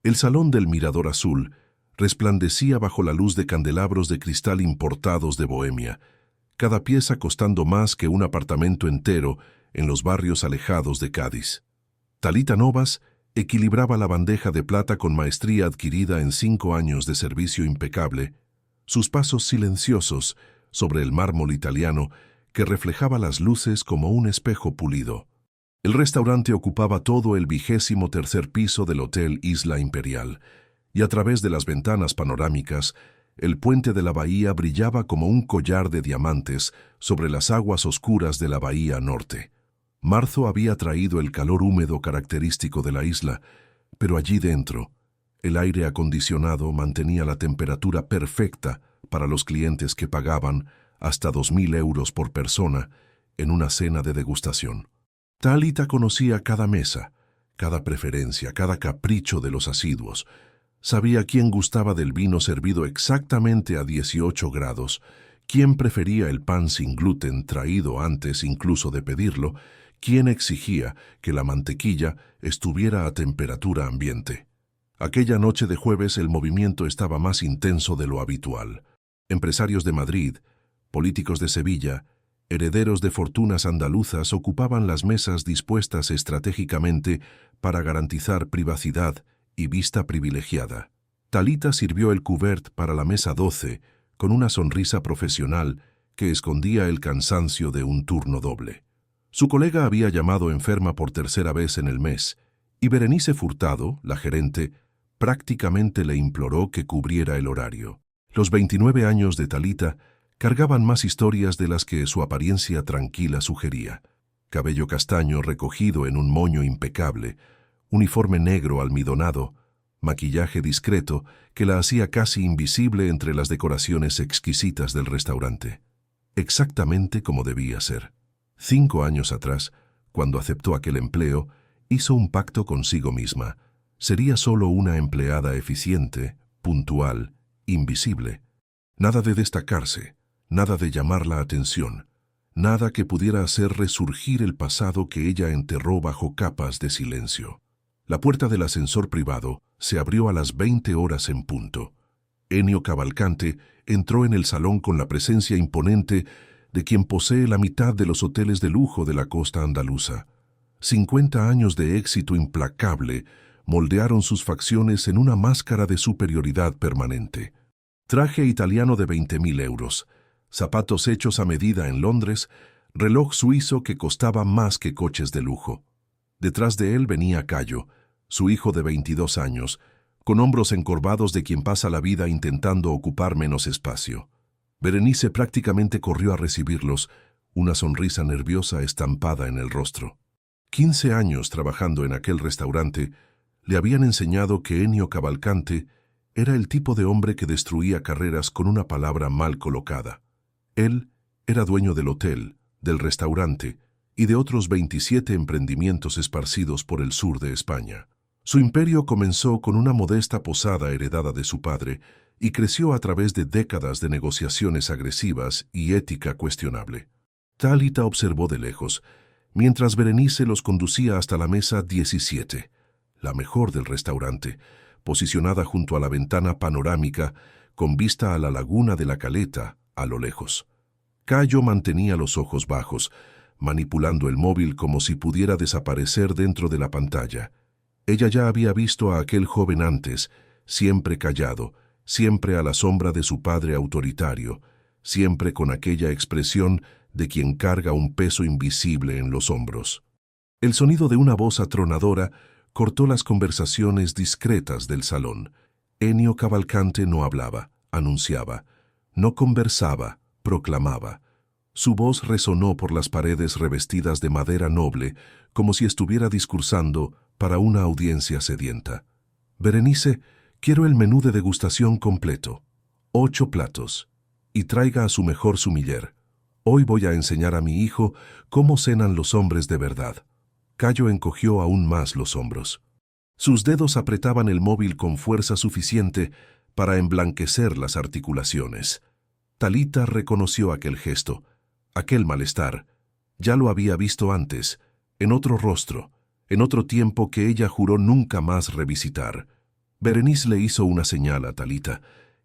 El salón del Mirador Azul resplandecía bajo la luz de candelabros de cristal importados de Bohemia, cada pieza costando más que un apartamento entero en los barrios alejados de Cádiz. Talita Novas equilibraba la bandeja de plata con maestría adquirida en 5 años de servicio impecable, sus pasos silenciosos sobre el mármol italiano que reflejaba las luces como un espejo pulido. El restaurante ocupaba todo el 23º piso del Hotel Isla Imperial, y a través de las ventanas panorámicas, el puente de la bahía brillaba como un collar de diamantes sobre las aguas oscuras de la bahía norte. Marzo había traído el calor húmedo característico de la isla, pero allí dentro, el aire acondicionado mantenía la temperatura perfecta para los clientes que pagaban hasta 2.000 euros por persona en una cena de degustación. Talita conocía cada mesa, cada preferencia, cada capricho de los asiduos. Sabía quién gustaba del vino servido exactamente a 18 grados, quién prefería el pan sin gluten traído antes incluso de pedirlo, quién exigía que la mantequilla estuviera a temperatura ambiente. Aquella noche de jueves el movimiento estaba más intenso de lo habitual. Empresarios de Madrid, políticos de Sevilla, herederos de fortunas andaluzas ocupaban las mesas dispuestas estratégicamente para garantizar privacidad y vista privilegiada. Talita sirvió el cuvert para la mesa 12 con una sonrisa profesional que escondía el cansancio de un turno doble. Su colega había llamado enferma por 3ª vez en el mes, y Berenice Furtado, la gerente, prácticamente le imploró que cubriera el horario. Los 29 años de Talita cargaban más historias de las que su apariencia tranquila sugería. Cabello castaño recogido en un moño impecable, uniforme negro almidonado, maquillaje discreto que la hacía casi invisible entre las decoraciones exquisitas del restaurante. Exactamente como debía ser. 5 años atrás, cuando aceptó aquel empleo, hizo un pacto consigo misma. Sería solo una empleada eficiente, puntual, invisible. Nada de destacarse, nada de llamar la atención, nada que pudiera hacer resurgir el pasado que ella enterró bajo capas de silencio. La puerta del ascensor privado se abrió a las 20 horas en punto. Ennio Cavalcante entró en el salón con la presencia imponente de quien posee la mitad de los hoteles de lujo de la costa andaluza. 50 años de éxito implacable moldearon sus facciones en una máscara de superioridad permanente. Traje italiano de 20.000 euros, zapatos hechos a medida en Londres, reloj suizo que costaba más que coches de lujo. Detrás de él venía Cayo, su hijo de 22 años, con hombros encorvados de quien pasa la vida intentando ocupar menos espacio. Berenice prácticamente corrió a recibirlos, una sonrisa nerviosa estampada en el rostro. 15 años trabajando en aquel restaurante le habían enseñado que Ennio Cavalcante era el tipo de hombre que destruía carreras con una palabra mal colocada. Él era dueño del hotel, del restaurante y de otros 27 emprendimientos esparcidos por el sur de España. Su imperio comenzó con una modesta posada heredada de su padre y creció a través de décadas de negociaciones agresivas y ética cuestionable. Talita observó de lejos, mientras Berenice los conducía hasta la mesa 17, la mejor del restaurante, posicionada junto a la ventana panorámica con vista a la laguna de la Caleta, a lo lejos. Cayo mantenía los ojos bajos, manipulando el móvil como si pudiera desaparecer dentro de la pantalla. Ella ya había visto a aquel joven antes, siempre callado, siempre a la sombra de su padre autoritario, siempre con aquella expresión de quien carga un peso invisible en los hombros. El sonido de una voz atronadora cortó las conversaciones discretas del salón. Ennio Cavalcante no hablaba, anunciaba, no conversaba, proclamaba. Su voz resonó por las paredes revestidas de madera noble, como si estuviera discursando para una audiencia sedienta. Berenice, quiero el menú de degustación completo. 8 platos. Y traiga a su mejor sumiller. Hoy voy a enseñar a mi hijo cómo cenan los hombres de verdad. Cayo encogió aún más los hombros. Sus dedos apretaban el móvil con fuerza suficiente para emblanquecer las articulaciones. Talita reconoció aquel gesto, aquel malestar. Ya lo había visto antes, en otro rostro, en otro tiempo que ella juró nunca más revisitar. Berenice le hizo una señal a Talita,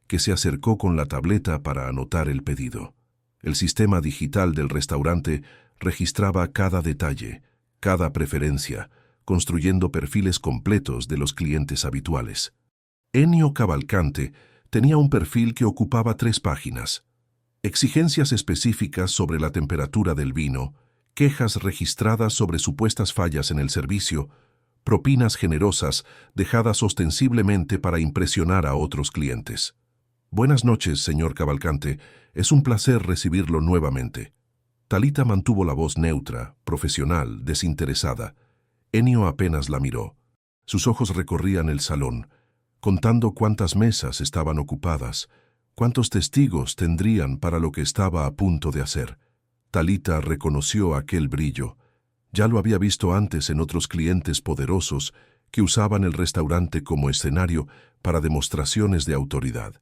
que se acercó con la tableta para anotar el pedido. El sistema digital del restaurante registraba cada detalle, cada preferencia, construyendo perfiles completos de los clientes habituales. Ennio Cavalcante tenía un perfil que ocupaba 3 páginas. Exigencias específicas sobre la temperatura del vino, quejas registradas sobre supuestas fallas en el servicio, propinas generosas dejadas ostensiblemente para impresionar a otros clientes. Buenas noches, señor Cavalcante. Es un placer recibirlo nuevamente. Talita mantuvo la voz neutra, profesional, desinteresada. Ennio apenas la miró. Sus ojos recorrían el salón, contando cuántas mesas estaban ocupadas, cuántos testigos tendrían para lo que estaba a punto de hacer. Talita reconoció aquel brillo. Ya lo había visto antes en otros clientes poderosos que usaban el restaurante como escenario para demostraciones de autoridad.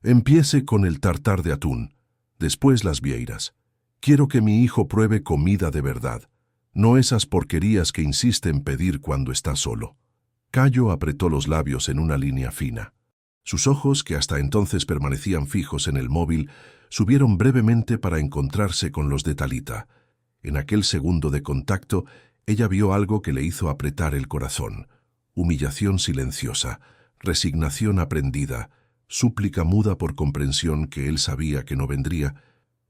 Empiece con el tartar de atún, después las vieiras. Quiero que mi hijo pruebe comida de verdad, no esas porquerías que insiste en pedir cuando está solo. Cayo apretó los labios en una línea fina. Sus ojos, que hasta entonces permanecían fijos en el móvil, subieron brevemente para encontrarse con los de Talita. En aquel segundo de contacto, ella vio algo que le hizo apretar el corazón. Humillación silenciosa, resignación aprendida, súplica muda por comprensión que él sabía que no vendría.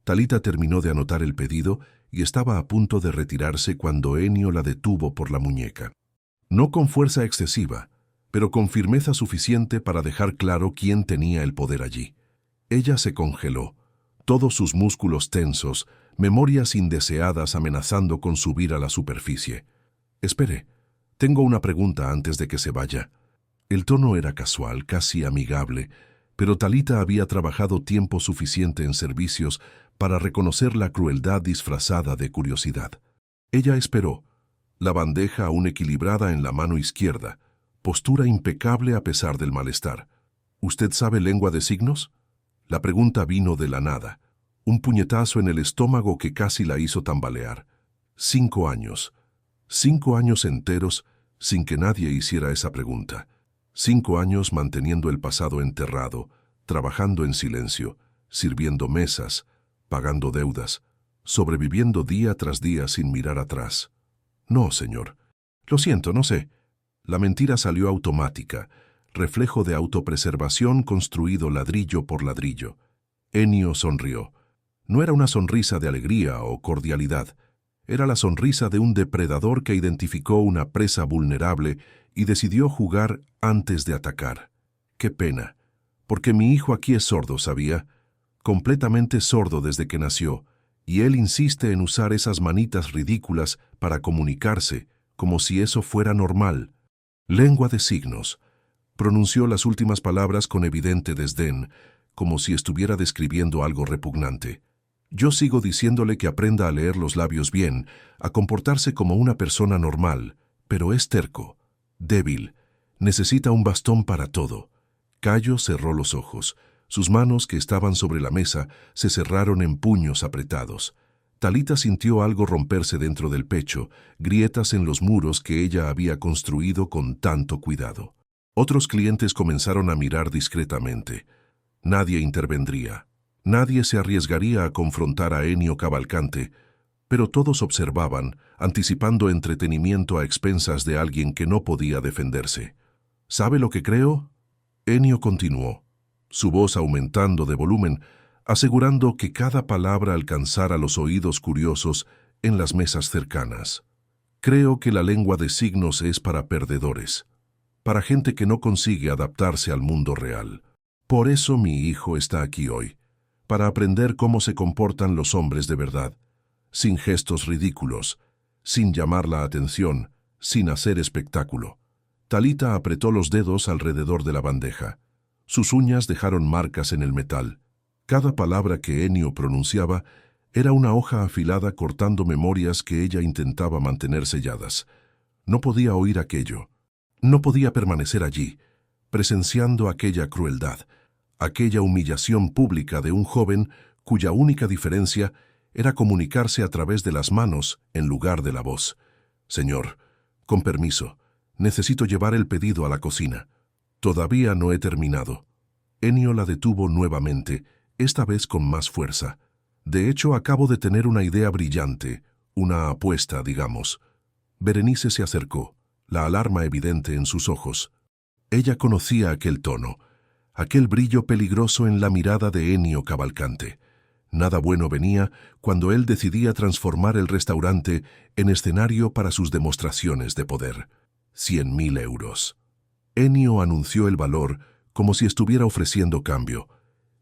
Talita terminó de anotar el pedido y estaba a punto de retirarse cuando Ennio la detuvo por la muñeca. No con fuerza excesiva, pero con firmeza suficiente para dejar claro quién tenía el poder allí. Ella se congeló, todos sus músculos tensos, memorias indeseadas amenazando con subir a la superficie. Espere, tengo una pregunta antes de que se vaya. El tono era casual, casi amigable, pero Talita había trabajado tiempo suficiente en servicios para reconocer la crueldad disfrazada de curiosidad. Ella esperó, la bandeja aún equilibrada en la mano izquierda, postura impecable a pesar del malestar. ¿Usted sabe lengua de signos? La pregunta vino de la nada, un puñetazo en el estómago que casi la hizo tambalear. 5 años. 5 años enteros sin que nadie hiciera esa pregunta. 5 años manteniendo el pasado enterrado, trabajando en silencio, sirviendo mesas, pagando deudas, sobreviviendo día tras día sin mirar atrás. No, señor. Lo siento, no sé. La mentira salió automática, reflejo de autopreservación construido ladrillo por ladrillo. Ennio sonrió. No era una sonrisa de alegría o cordialidad. Era la sonrisa de un depredador que identificó una presa vulnerable y decidió jugar antes de atacar. Qué pena, porque mi hijo aquí es sordo, ¿sabía? Completamente sordo desde que nació, y él insiste en usar esas manitas ridículas para comunicarse, como si eso fuera normal. Lengua de signos. Pronunció las últimas palabras con evidente desdén, como si estuviera describiendo algo repugnante. Yo sigo diciéndole que aprenda a leer los labios bien, a comportarse como una persona normal, pero es terco, débil, necesita un bastón para todo. Cayo cerró los ojos. Sus manos, que estaban sobre la mesa, se cerraron en puños apretados. Talita sintió algo romperse dentro del pecho, grietas en los muros que ella había construido con tanto cuidado. Otros clientes comenzaron a mirar discretamente. Nadie intervendría. Nadie se arriesgaría a confrontar a Ennio Cavalcante, pero todos observaban, anticipando entretenimiento a expensas de alguien que no podía defenderse. ¿Sabe lo que creo? Ennio continuó, su voz aumentando de volumen, asegurando que cada palabra alcanzara los oídos curiosos en las mesas cercanas. Creo que la lengua de signos es para perdedores, para gente que no consigue adaptarse al mundo real. Por eso mi hijo está aquí hoy, para aprender cómo se comportan los hombres de verdad, sin gestos ridículos, sin llamar la atención, sin hacer espectáculo. Talita apretó los dedos alrededor de la bandeja. Sus uñas dejaron marcas en el metal. Cada palabra que Ennio pronunciaba era una hoja afilada cortando memorias que ella intentaba mantener selladas. No podía oír aquello. No podía permanecer allí, presenciando aquella crueldad, aquella humillación pública de un joven cuya única diferencia era comunicarse a través de las manos en lugar de la voz. Señor, con permiso, necesito llevar el pedido a la cocina. Todavía no he terminado. Ennio la detuvo nuevamente, esta vez con más fuerza. De hecho, acabo de tener una idea brillante, una apuesta, digamos. Berenice se acercó, la alarma evidente en sus ojos. Ella conocía aquel tono, aquel brillo peligroso en la mirada de Ennio Cavalcante. Nada bueno venía cuando él decidía transformar el restaurante en escenario para sus demostraciones de poder. 100.000 euros. Ennio anunció el valor como si estuviera ofreciendo cambio.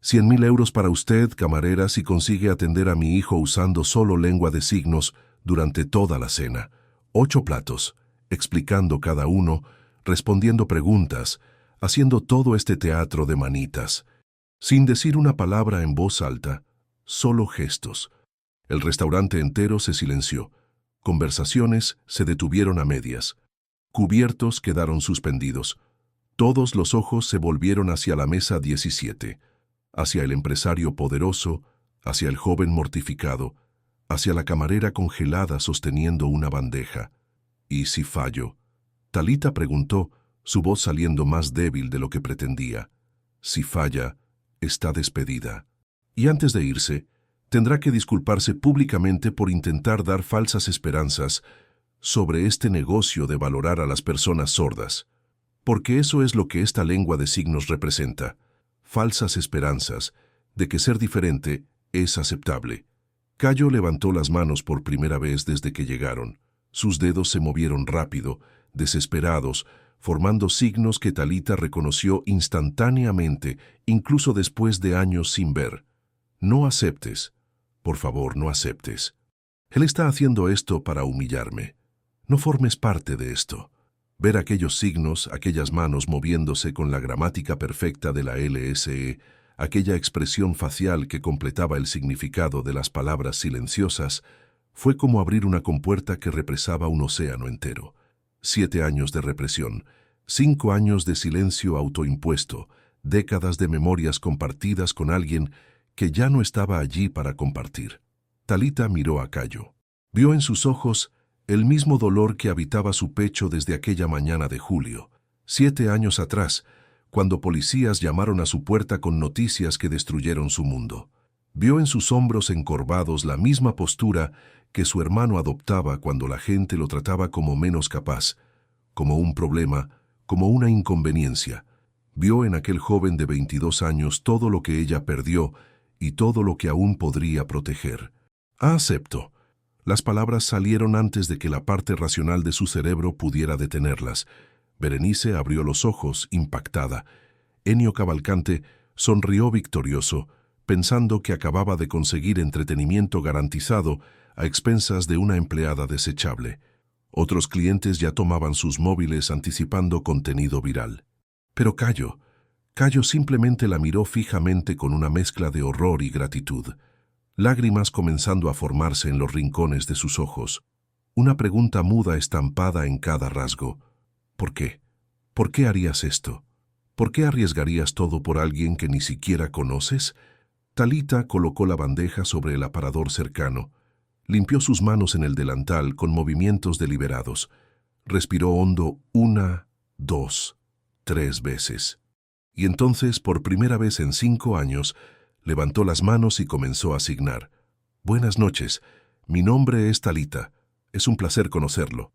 100.000 euros para usted, camarera, si consigue atender a mi hijo usando solo lengua de signos durante toda la cena. 8 platos, explicando cada uno, respondiendo preguntas, haciendo todo este teatro de manitas. Sin decir una palabra en voz alta, solo gestos. El restaurante entero se silenció. Conversaciones se detuvieron a medias. Cubiertos quedaron suspendidos. Todos los ojos se volvieron hacia la mesa 17, hacia el empresario poderoso, hacia el joven mortificado, hacia la camarera congelada sosteniendo una bandeja. ¿Y si fallo? Talita preguntó, su voz saliendo más débil de lo que pretendía. Si falla, está despedida. Y antes de irse, tendrá que disculparse públicamente por intentar dar falsas esperanzas sobre este negocio de valorar a las personas sordas. Porque eso es lo que esta lengua de signos representa. Falsas esperanzas de que ser diferente es aceptable. Cayo levantó las manos por primera vez desde que llegaron. Sus dedos se movieron rápido, desesperados, formando signos que Talita reconoció instantáneamente, incluso después de años sin ver. No aceptes. Por favor, no aceptes. Él está haciendo esto para humillarme. No formes parte de esto. Ver aquellos signos, aquellas manos moviéndose con la gramática perfecta de la LSE, aquella expresión facial que completaba el significado de las palabras silenciosas, fue como abrir una compuerta que represaba un océano entero. 7 años de represión, 5 años de silencio autoimpuesto, décadas de memorias compartidas con alguien que ya no estaba allí para compartir. Talita miró a Cayo. Vio en sus ojos el mismo dolor que habitaba su pecho desde aquella mañana de julio, 7 años atrás, cuando policías llamaron a su puerta con noticias que destruyeron su mundo. Vio en sus hombros encorvados la misma postura que su hermano adoptaba cuando la gente lo trataba como menos capaz, como un problema, como una inconveniencia. Vio en aquel joven de 22 años todo lo que ella perdió y todo lo que aún podría proteger. Acepto. Las palabras salieron antes de que la parte racional de su cerebro pudiera detenerlas. Berenice abrió los ojos, impactada. Ennio Cavalcante sonrió victorioso, pensando que acababa de conseguir entretenimiento garantizado a expensas de una empleada desechable. Otros clientes ya tomaban sus móviles anticipando contenido viral. Pero Cayo simplemente la miró fijamente con una mezcla de horror y gratitud. Lágrimas comenzando a formarse en los rincones de sus ojos. Una pregunta muda estampada en cada rasgo. ¿Por qué? ¿Por qué harías esto? ¿Por qué arriesgarías todo por alguien que ni siquiera conoces? Talita colocó la bandeja sobre el aparador cercano. Limpió sus manos en el delantal con movimientos deliberados. Respiró hondo 1, 2, 3 veces. Y entonces, por primera vez en 5 años, levantó las manos y comenzó a signar. Buenas noches, mi nombre es Talita. Es un placer conocerlo.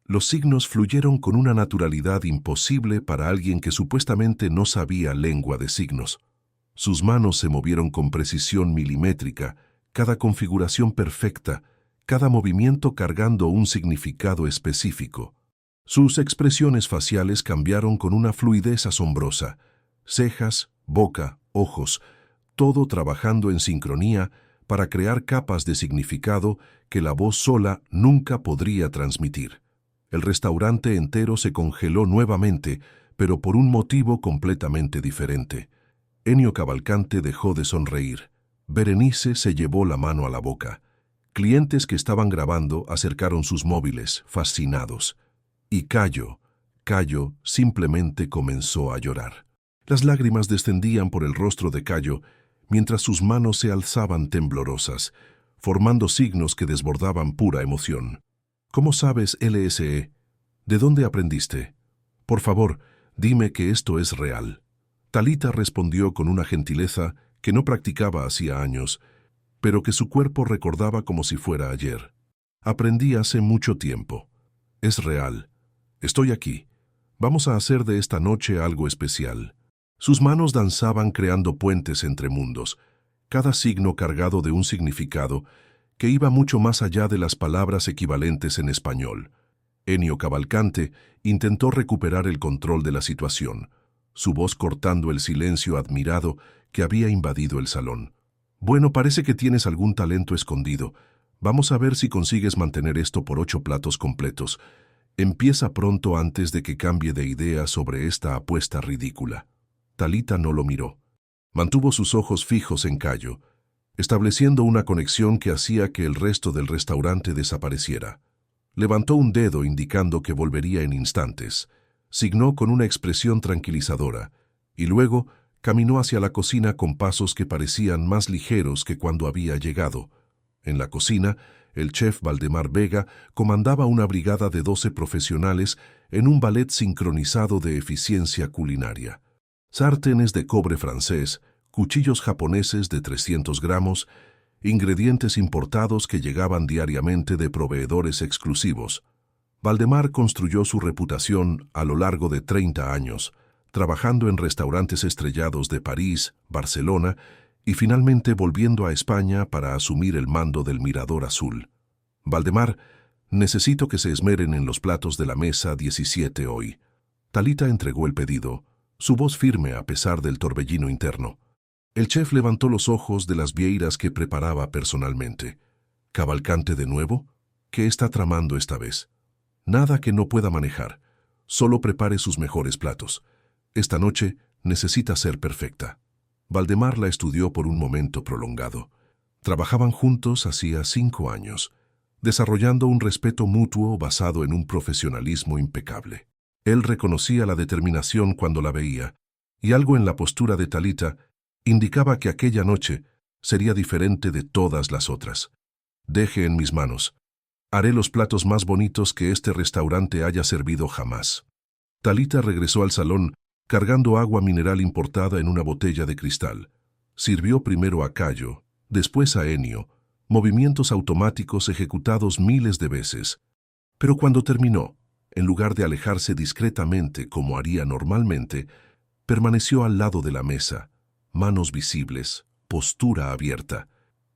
Los signos fluyeron con una naturalidad imposible para alguien que supuestamente no sabía lengua de signos. Sus manos se movieron con precisión milimétrica, cada configuración perfecta, cada movimiento cargando un significado específico. Sus expresiones faciales cambiaron con una fluidez asombrosa. Cejas, boca, ojos, todo trabajando en sincronía para crear capas de significado que la voz sola nunca podría transmitir. El restaurante entero se congeló nuevamente, pero por un motivo completamente diferente. Ennio Cavalcante dejó de sonreír. Berenice se llevó la mano a la boca. Clientes que estaban grabando acercaron sus móviles, fascinados. Y Cayo simplemente comenzó a llorar. Las lágrimas descendían por el rostro de Cayo, mientras sus manos se alzaban temblorosas, formando signos que desbordaban pura emoción. ¿Cómo sabes LSE? ¿De dónde aprendiste? Por favor, Dime que esto es real. Talita respondió con una gentileza que no practicaba hacía años, pero que su cuerpo recordaba como si fuera ayer. Aprendí hace mucho tiempo. Es real. Estoy aquí. Vamos a hacer de esta noche algo especial. Sus manos danzaban creando puentes entre mundos, cada signo cargado de un significado que iba mucho más allá de las palabras equivalentes en español. Ennio Cavalcante intentó recuperar el control de la situación, su voz cortando el silencio admirado que había invadido el salón. Bueno, parece que tienes algún talento escondido. Vamos a ver si consigues mantener esto por 8 platos completos. Empieza pronto antes de que cambie de idea sobre esta apuesta ridícula. Talita no lo miró. Mantuvo sus ojos fijos en Cayo, estableciendo una conexión que hacía que el resto del restaurante desapareciera. Levantó un dedo indicando que volvería en instantes, signó con una expresión tranquilizadora, y luego caminó hacia la cocina con pasos que parecían más ligeros que cuando había llegado. En la cocina, el chef Valdemar Vega comandaba una brigada de 12 profesionales en un ballet sincronizado de eficiencia culinaria. Sartenes de cobre francés, cuchillos japoneses de 300 gramos, ingredientes importados que llegaban diariamente de proveedores exclusivos. Valdemar construyó su reputación a lo largo de 30 años, trabajando en restaurantes estrellados de París, Barcelona y finalmente volviendo a España para asumir el mando del Mirador Azul. Valdemar, necesito que se esmeren en los platos de la mesa 17 hoy. Talita entregó el pedido, su voz firme a pesar del torbellino interno. El chef levantó los ojos de las vieiras que preparaba personalmente. ¿Cavalcante de nuevo? ¿Qué está tramando esta vez? Nada que no pueda manejar. Solo prepare sus mejores platos. Esta noche necesita ser perfecta. Valdemar la estudió por un momento prolongado. Trabajaban juntos hacía 5 años, desarrollando un respeto mutuo basado en un profesionalismo impecable. Él reconocía la determinación cuando la veía, y algo en la postura de Talita indicaba que aquella noche sería diferente de todas las otras. Deje en mis manos. Haré los platos más bonitos que este restaurante haya servido jamás. Talita regresó al salón cargando agua mineral importada en una botella de cristal. Sirvió primero a Cayo, después a Ennio, movimientos automáticos ejecutados miles de veces. Pero cuando terminó, en lugar de alejarse discretamente como haría normalmente, permaneció al lado de la mesa, manos visibles, postura abierta.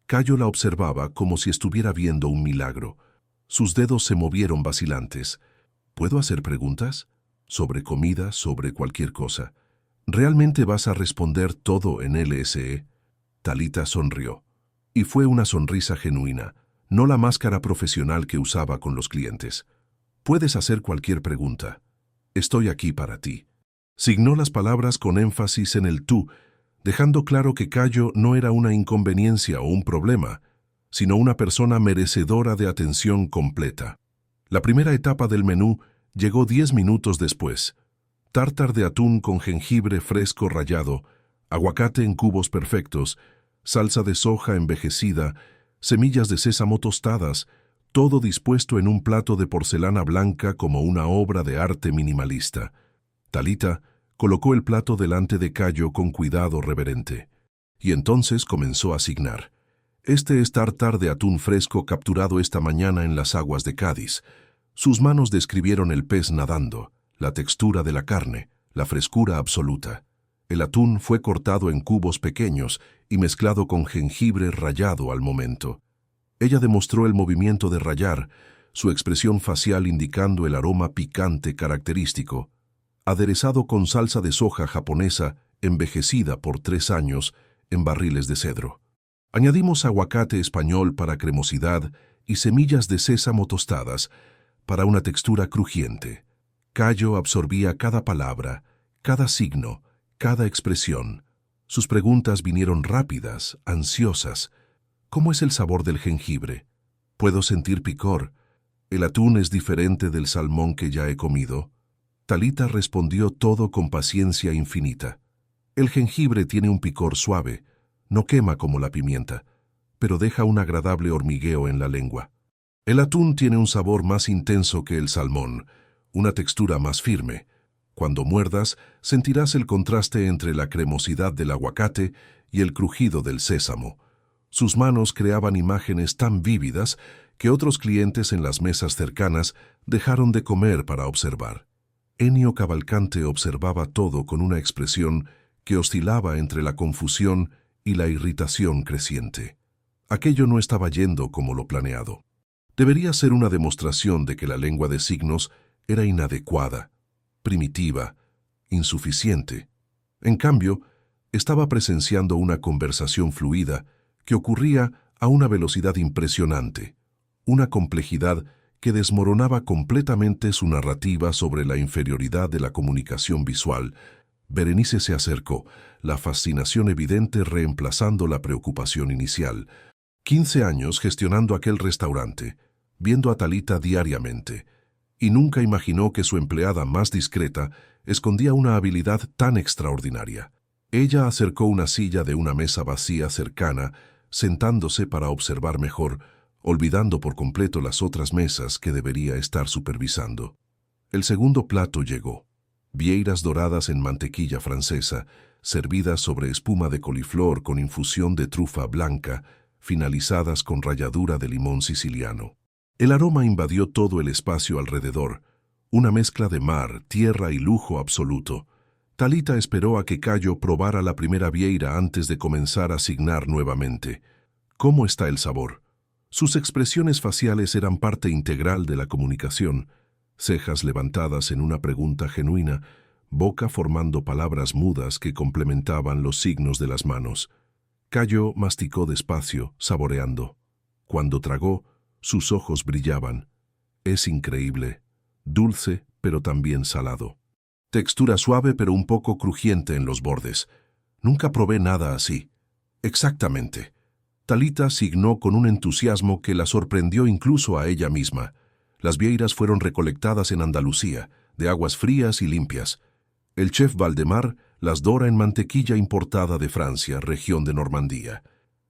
Cayo la observaba como si estuviera viendo un milagro. Sus dedos se movieron vacilantes. ¿Puedo hacer preguntas? Sobre comida, sobre cualquier cosa. ¿Realmente vas a responder todo en LSE? Talita sonrió. Y fue una sonrisa genuina, no la máscara profesional que usaba con los clientes. Puedes hacer cualquier pregunta. Estoy aquí para ti. Signó las palabras con énfasis en el tú, dejando claro que Cayo no era una inconveniencia o un problema, sino una persona merecedora de atención completa. La primera etapa del menú llegó 10 minutos después. Tártar de atún con jengibre fresco rallado, aguacate en cubos perfectos, salsa de soja envejecida, semillas de sésamo tostadas, todo dispuesto en un plato de porcelana blanca como una obra de arte minimalista. Talita colocó el plato delante de Cayo con cuidado reverente, y entonces comenzó a asignar. Este es tártar de atún fresco capturado esta mañana en las aguas de Cádiz. Sus manos describieron el pez nadando, la textura de la carne, la frescura absoluta. El atún fue cortado en cubos pequeños y mezclado con jengibre rallado al momento. Ella demostró el movimiento de rallar, su expresión facial indicando el aroma picante característico, aderezado con salsa de soja japonesa envejecida por 3 años en barriles de cedro. Añadimos aguacate español para cremosidad y semillas de sésamo tostadas para una textura crujiente. Cayo absorbía cada palabra, cada signo, cada expresión. Sus preguntas vinieron rápidas, ansiosas. ¿Cómo es el sabor del jengibre? ¿Puedo sentir picor? ¿El atún es diferente del salmón que ya he comido? Talita respondió todo con paciencia infinita. El jengibre tiene un picor suave, no quema como la pimienta, pero deja un agradable hormigueo en la lengua. El atún tiene un sabor más intenso que el salmón, una textura más firme, Cuando muerdas, sentirás el contraste entre la cremosidad del aguacate y el crujido del sésamo. Sus manos creaban imágenes tan vívidas que otros clientes en las mesas cercanas dejaron de comer para observar. Ennio Cavalcanti observaba todo con una expresión que oscilaba entre la confusión y la irritación creciente. Aquello no estaba yendo como lo planeado. Debería ser una demostración de que la lengua de signos era inadecuada, primitiva, insuficiente. En cambio, estaba presenciando una conversación fluida que ocurría a una velocidad impresionante, una complejidad que desmoronaba completamente su narrativa sobre la inferioridad de la comunicación visual. Berenice se acercó, la fascinación evidente reemplazando la preocupación inicial. 15 años gestionando aquel restaurante, viendo a Talita diariamente, y nunca imaginó que su empleada más discreta escondía una habilidad tan extraordinaria. Ella acercó una silla de una mesa vacía cercana, sentándose para observar mejor, olvidando por completo las otras mesas que debería estar supervisando. El segundo plato llegó. Vieiras doradas en mantequilla francesa, servidas sobre espuma de coliflor con infusión de trufa blanca, finalizadas con ralladura de limón siciliano. El aroma invadió todo el espacio alrededor, una mezcla de mar, tierra y lujo absoluto. Talita esperó a que Cayo probara la primera vieira antes de comenzar a asignar nuevamente. ¿Cómo está el sabor? Sus expresiones faciales eran parte integral de la comunicación, cejas levantadas en una pregunta genuina, boca formando palabras mudas que complementaban los signos de las manos. Cayo masticó despacio, saboreando. Cuando tragó, sus ojos brillaban. Es increíble, dulce pero también salado. Textura suave pero un poco crujiente en los bordes. Nunca probé nada así. Exactamente. Talita signó con un entusiasmo que la sorprendió incluso a ella misma. Las vieiras fueron recolectadas en Andalucía, de aguas frías y limpias. El chef Valdemar las dora en mantequilla importada de Francia, región de Normandía.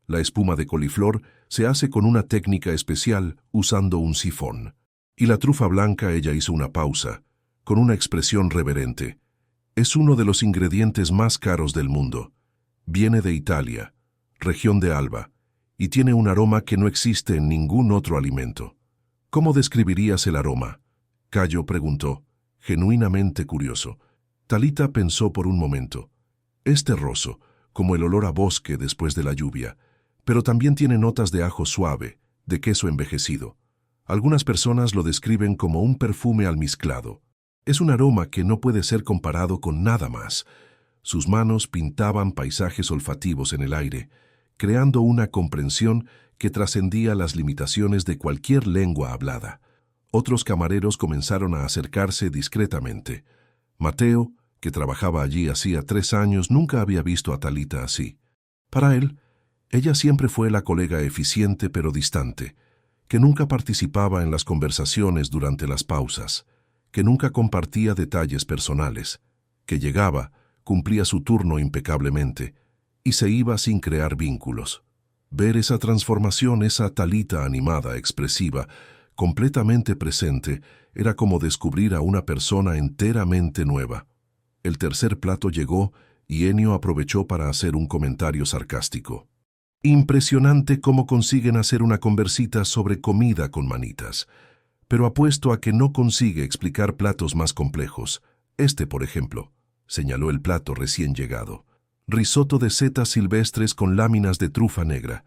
La espuma de coliflor se hace con una técnica especial usando un sifón. Y la trufa blanca ella hizo una pausa, con una expresión reverente. Es uno de los ingredientes más caros del mundo. Viene de Italia, región de Alba, y tiene un aroma que no existe en ningún otro alimento. ¿Cómo describirías el aroma? Cayo preguntó, genuinamente curioso. Talita pensó por un momento. Es terroso, como el olor a bosque después de la lluvia, pero también tiene notas de ajo suave, de queso envejecido. Algunas personas lo describen como un perfume almizclado. Es un aroma que no puede ser comparado con nada más. Sus manos pintaban paisajes olfativos en el aire, creando una comprensión que trascendía las limitaciones de cualquier lengua hablada. Otros camareros comenzaron a acercarse discretamente. Mateo, que trabajaba allí hacía 3 años, nunca había visto a Talita así. Para él, ella siempre fue la colega eficiente pero distante, que nunca participaba en las conversaciones durante las pausas, que nunca compartía detalles personales, que llegaba, cumplía su turno impecablemente y se iba sin crear vínculos. Ver esa transformación, esa Talita animada, expresiva, completamente presente, era como descubrir a una persona enteramente nueva. El tercer plato llegó y Ennio aprovechó para hacer un comentario sarcástico. Impresionante cómo consiguen hacer una conversita sobre comida con manitas, pero apuesto a que no consigue explicar platos más complejos. Este, por ejemplo, señaló el plato recién llegado. Risotto de setas silvestres con láminas de trufa negra.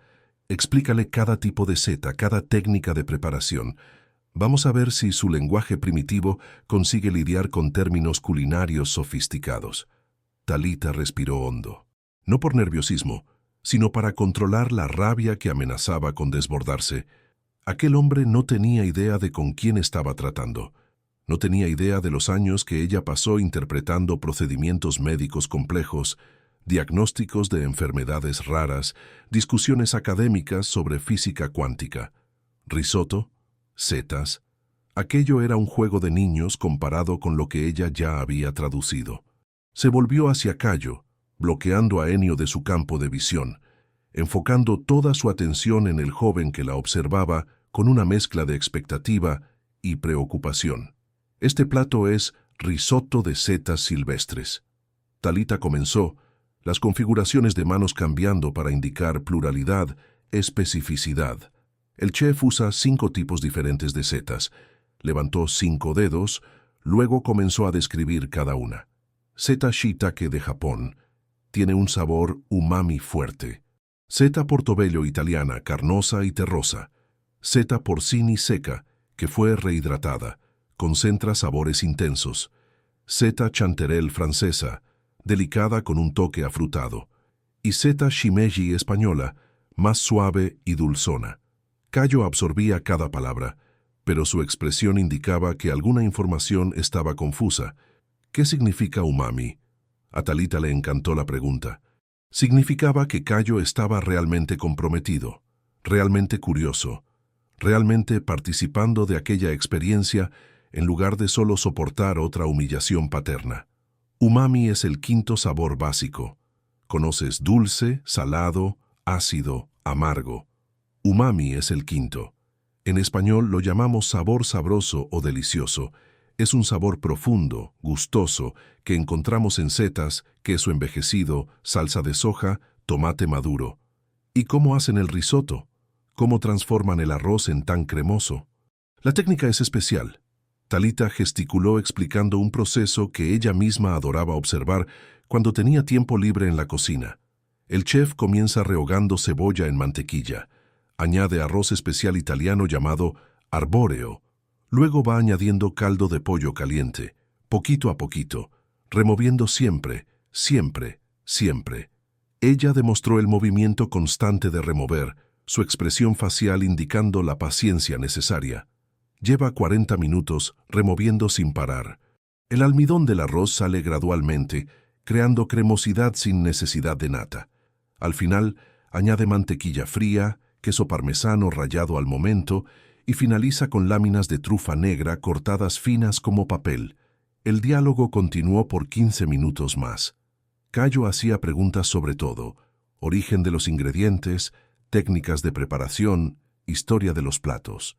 Explícale cada tipo de seta, cada técnica de preparación. Vamos a ver si su lenguaje primitivo consigue lidiar con términos culinarios sofisticados. Talita respiró hondo. No por nerviosismo, sino para controlar la rabia que amenazaba con desbordarse. Aquel hombre no tenía idea de con quién estaba tratando. No tenía idea de los años que ella pasó interpretando procedimientos médicos complejos, diagnósticos de enfermedades raras, discusiones académicas sobre física cuántica. Risotto, setas. Aquello era un juego de niños comparado con lo que ella ya había traducido. Se volvió hacia Cayo, bloqueando a Ennio de su campo de visión, enfocando toda su atención en el joven que la observaba con una mezcla de expectativa y preocupación. Este plato es risotto de setas silvestres. Talita comenzó, las configuraciones de manos cambiando para indicar pluralidad, especificidad. El chef usa 5 tipos diferentes de setas. Levantó 5 dedos, luego comenzó a describir cada una. Seta shiitake de Japón. Tiene un sabor umami fuerte. Seta portobello italiana, carnosa y terrosa. Seta porcini seca, que fue rehidratada. Concentra sabores intensos. Seta chanterelle francesa, delicada con un toque afrutado. Y seta shimeji española, más suave y dulzona. Cayo absorbía cada palabra, pero su expresión indicaba que alguna información estaba confusa. ¿Qué significa umami? A Talita le encantó la pregunta. Significaba que Cayo estaba realmente comprometido, realmente curioso, realmente participando de aquella experiencia en lugar de solo soportar otra humillación paterna. Umami es el 5º sabor básico. Conoces dulce, salado, ácido, amargo. Umami es el 5º. En español lo llamamos sabor sabroso o delicioso. Es un sabor profundo, gustoso, que encontramos en setas, queso envejecido, salsa de soja, tomate maduro. ¿Y cómo hacen el risotto? ¿Cómo transforman el arroz en tan cremoso? La técnica es especial. Talita gesticuló explicando un proceso que ella misma adoraba observar cuando tenía tiempo libre en la cocina. El chef comienza rehogando cebolla en mantequilla. Añade arroz especial italiano llamado arbóreo. Luego va añadiendo caldo de pollo caliente, poquito a poquito, removiendo siempre, siempre, siempre. Ella demostró el movimiento constante de remover, su expresión facial indicando la paciencia necesaria. Lleva 40 minutos removiendo sin parar. El almidón del arroz sale gradualmente, creando cremosidad sin necesidad de nata. Al final, añade mantequilla fría, queso parmesano rallado al momento y finaliza con láminas de trufa negra cortadas finas como papel. El diálogo continuó por 15 minutos más. Cayo hacía preguntas sobre todo: origen de los ingredientes, técnicas de preparación, historia de los platos.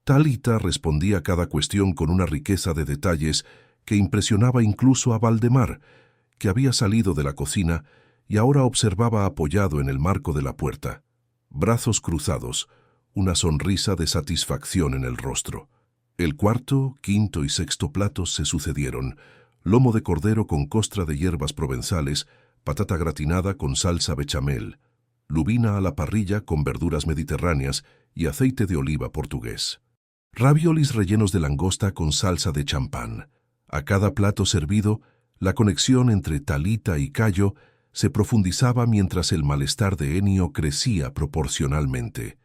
Talita respondía cada cuestión con una riqueza de detalles que impresionaba incluso a Valdemar, que había salido de la cocina y ahora observaba apoyado en el marco de la puerta. Brazos cruzados, una sonrisa de satisfacción en el rostro. El 4., 5. y 6. platos se sucedieron: lomo de cordero con costra de hierbas provenzales, patata gratinada con salsa bechamel, lubina a la parrilla con verduras mediterráneas y aceite de oliva portugués. Raviolis rellenos de langosta con salsa de champán. A cada plato servido, la conexión entre Talita y Cayo se profundizaba mientras el malestar de Ennio crecía proporcionalmente.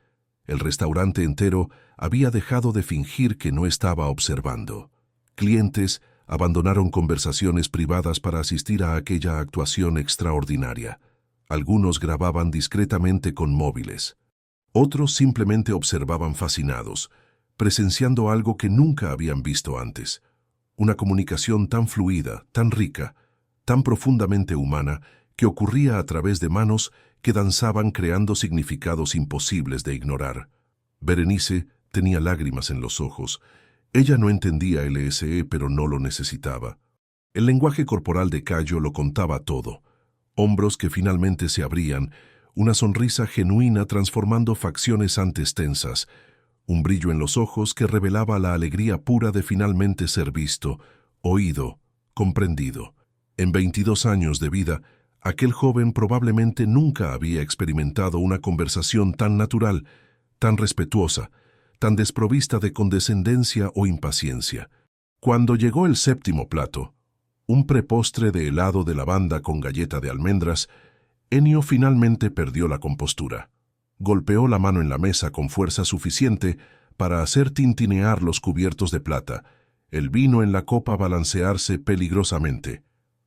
El restaurante entero había dejado de fingir que no estaba observando. Clientes abandonaron conversaciones privadas para asistir a aquella actuación extraordinaria. Algunos grababan discretamente con móviles. Otros simplemente observaban fascinados, presenciando algo que nunca habían visto antes. Una comunicación tan fluida, tan rica, tan profundamente humana, que ocurría a través de manos que danzaban creando significados imposibles de ignorar. Berenice tenía lágrimas en los ojos. Ella no entendía LSE, pero no lo necesitaba. El lenguaje corporal de Cayo lo contaba todo. Hombros que finalmente se abrían, una sonrisa genuina transformando facciones antes tensas, un brillo en los ojos que revelaba la alegría pura de finalmente ser visto, oído, comprendido. En 22 años de vida, aquel joven probablemente nunca había experimentado una conversación tan natural, tan respetuosa, tan desprovista de condescendencia o impaciencia. Cuando llegó el 7º plato, un prepostre de helado de lavanda con galleta de almendras, Ennio finalmente perdió la compostura. Golpeó la mano en la mesa con fuerza suficiente para hacer tintinear los cubiertos de plata, el vino en la copa balancearse peligrosamente.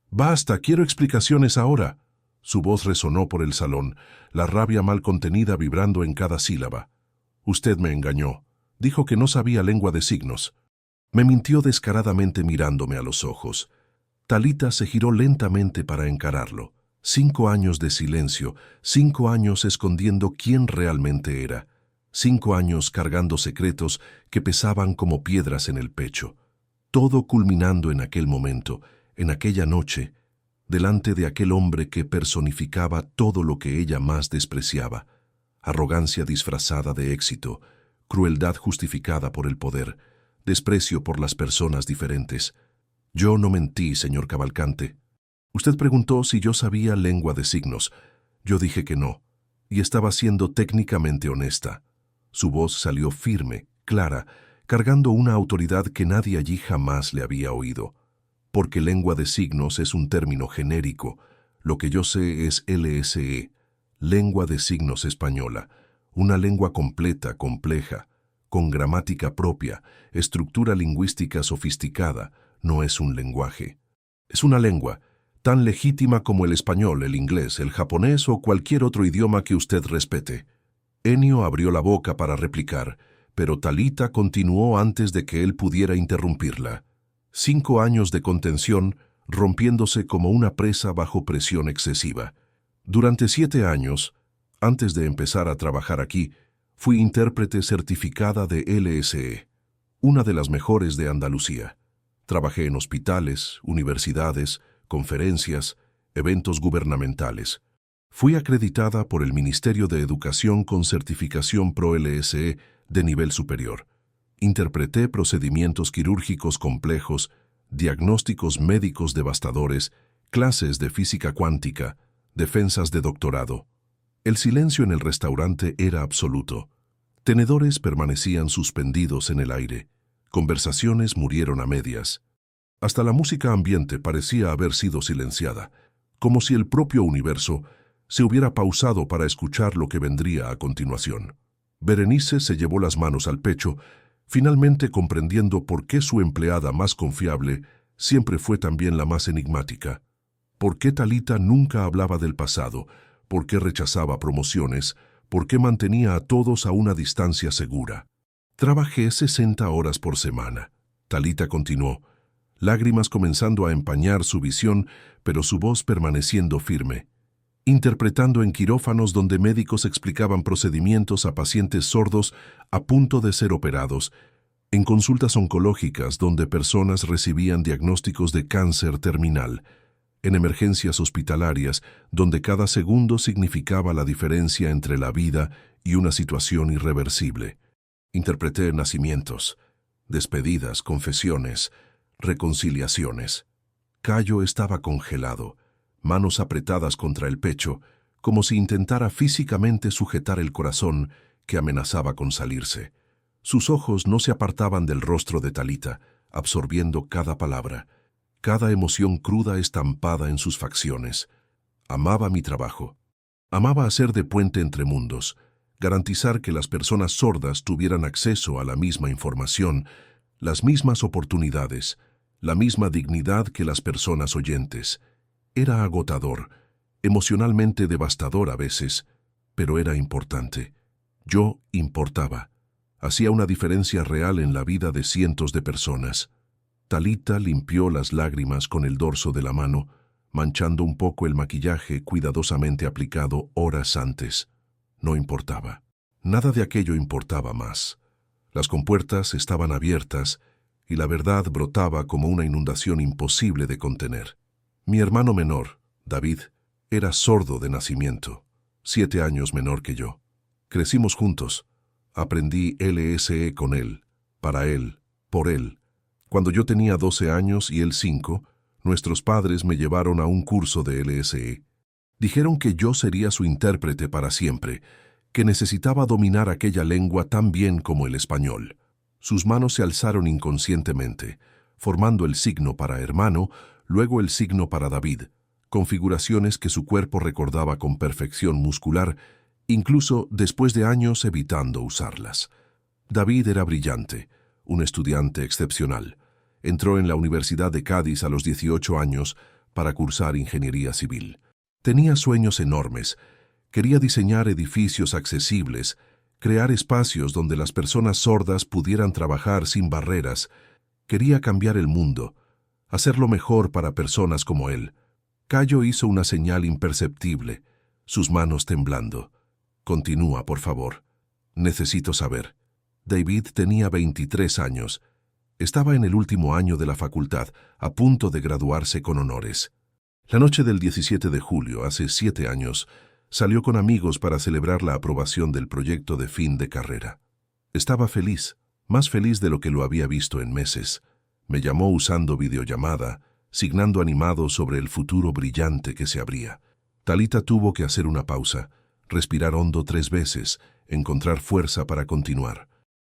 «¡Basta! ¡Quiero explicaciones ahora!» Su voz resonó por el salón, la rabia mal contenida vibrando en cada sílaba. «Usted me engañó. Dijo que no sabía lengua de signos. Me mintió descaradamente mirándome a los ojos». Talita se giró lentamente para encararlo. 5 años de silencio, 5 años escondiendo quién realmente era. 5 años cargando secretos que pesaban como piedras en el pecho. Todo culminando en aquel momento, en aquella noche, delante de aquel hombre que personificaba todo lo que ella más despreciaba: arrogancia disfrazada de éxito, crueldad justificada por el poder, desprecio por las personas diferentes. Yo no mentí, señor Cavalcante. Usted preguntó si yo sabía lengua de signos. Yo dije que no, y estaba siendo técnicamente honesta. Su voz salió firme, clara, cargando una autoridad que nadie allí jamás le había oído. Porque lengua de signos es un término genérico. Lo que yo sé es LSE, lengua de signos española, una lengua completa, compleja, con gramática propia, estructura lingüística sofisticada. No es un lenguaje. Es una lengua, tan legítima como el español, el inglés, el japonés o cualquier otro idioma que usted respete. Ennio abrió la boca para replicar, pero Talita continuó antes de que él pudiera interrumpirla. 5 años de contención, rompiéndose como una presa bajo presión excesiva. Durante 7 años, antes de empezar a trabajar aquí, fui intérprete certificada de LSE, una de las mejores de Andalucía. Trabajé en hospitales, universidades, conferencias, eventos gubernamentales. Fui acreditada por el Ministerio de Educación con certificación Pro LSE de nivel superior. Interpreté procedimientos quirúrgicos complejos, diagnósticos médicos devastadores, clases de física cuántica, defensas de doctorado. El silencio en el restaurante era absoluto. Tenedores permanecían suspendidos en el aire. Conversaciones murieron a medias. Hasta la música ambiente parecía haber sido silenciada, como si el propio universo se hubiera pausado para escuchar lo que vendría a continuación. Berenice se llevó las manos al pecho, finalmente comprendiendo por qué su empleada más confiable siempre fue también la más enigmática. ¿Por qué Talita nunca hablaba del pasado? ¿Por qué rechazaba promociones? ¿Por qué mantenía a todos a una distancia segura? Trabajé 60 horas por semana. Talita continuó, lágrimas comenzando a empañar su visión, pero su voz permaneciendo firme. Interpretando en quirófanos donde médicos explicaban procedimientos a pacientes sordos a punto de ser operados, en consultas oncológicas donde personas recibían diagnósticos de cáncer terminal, en emergencias hospitalarias donde cada segundo significaba la diferencia entre la vida y una situación irreversible. Interpreté nacimientos, despedidas, confesiones, reconciliaciones. Cayo estaba congelado, manos apretadas contra el pecho, como si intentara físicamente sujetar el corazón que amenazaba con salirse. Sus ojos no se apartaban del rostro de Talita, absorbiendo cada palabra, cada emoción cruda estampada en sus facciones. Amaba mi trabajo. Amaba hacer de puente entre mundos, garantizar que las personas sordas tuvieran acceso a la misma información, las mismas oportunidades, la misma dignidad que las personas oyentes. Era agotador, emocionalmente devastador a veces, pero era importante. Yo importaba. Hacía una diferencia real en la vida de cientos de personas. Talita limpió las lágrimas con el dorso de la mano, manchando un poco el maquillaje cuidadosamente aplicado horas antes. No importaba. Nada de aquello importaba más. Las compuertas estaban abiertas y la verdad brotaba como una inundación imposible de contener. Mi hermano menor, David, era sordo de nacimiento, 7 años menor que yo. Crecimos juntos. Aprendí LSE con él, para él, por él. Cuando yo tenía 12 años y él 5, nuestros padres me llevaron a un curso de LSE. Dijeron que yo sería su intérprete para siempre, que necesitaba dominar aquella lengua tan bien como el español. Sus manos se alzaron inconscientemente, formando el signo para hermano, luego el signo para David, configuraciones que su cuerpo recordaba con perfección muscular, incluso después de años evitando usarlas. David era brillante, un estudiante excepcional. Entró en la Universidad de Cádiz a los 18 años para cursar ingeniería civil. Tenía sueños enormes. Quería diseñar edificios accesibles, crear espacios donde las personas sordas pudieran trabajar sin barreras. Quería cambiar el mundo, hacerlo mejor para personas como él. Cayo hizo una señal imperceptible, sus manos temblando. Continúa, por favor. Necesito saber. David tenía 23 años. Estaba en el último año de la facultad, a punto de graduarse con honores. La noche del 17 de julio, hace 7 años, salió con amigos para celebrar la aprobación del proyecto de fin de carrera. Estaba feliz, más feliz de lo que lo había visto en meses. Me llamó usando videollamada, signando animado sobre el futuro brillante que se abría. Talita tuvo que hacer una pausa, respirar hondo 3 veces, encontrar fuerza para continuar.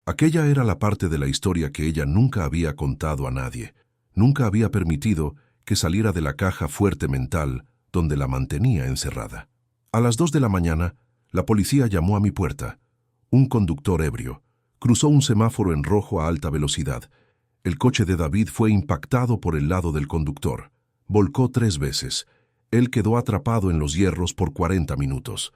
Aquella era la parte de la historia que ella nunca había contado a nadie. Nunca había permitido que saliera de la caja fuerte mental donde la mantenía encerrada. A las 2 de la mañana, la policía llamó a mi puerta. Un conductor ebrio cruzó un semáforo en rojo a alta velocidad. El coche de David fue impactado por el lado del conductor. Volcó 3 veces. Él quedó atrapado en los hierros por 40 minutos.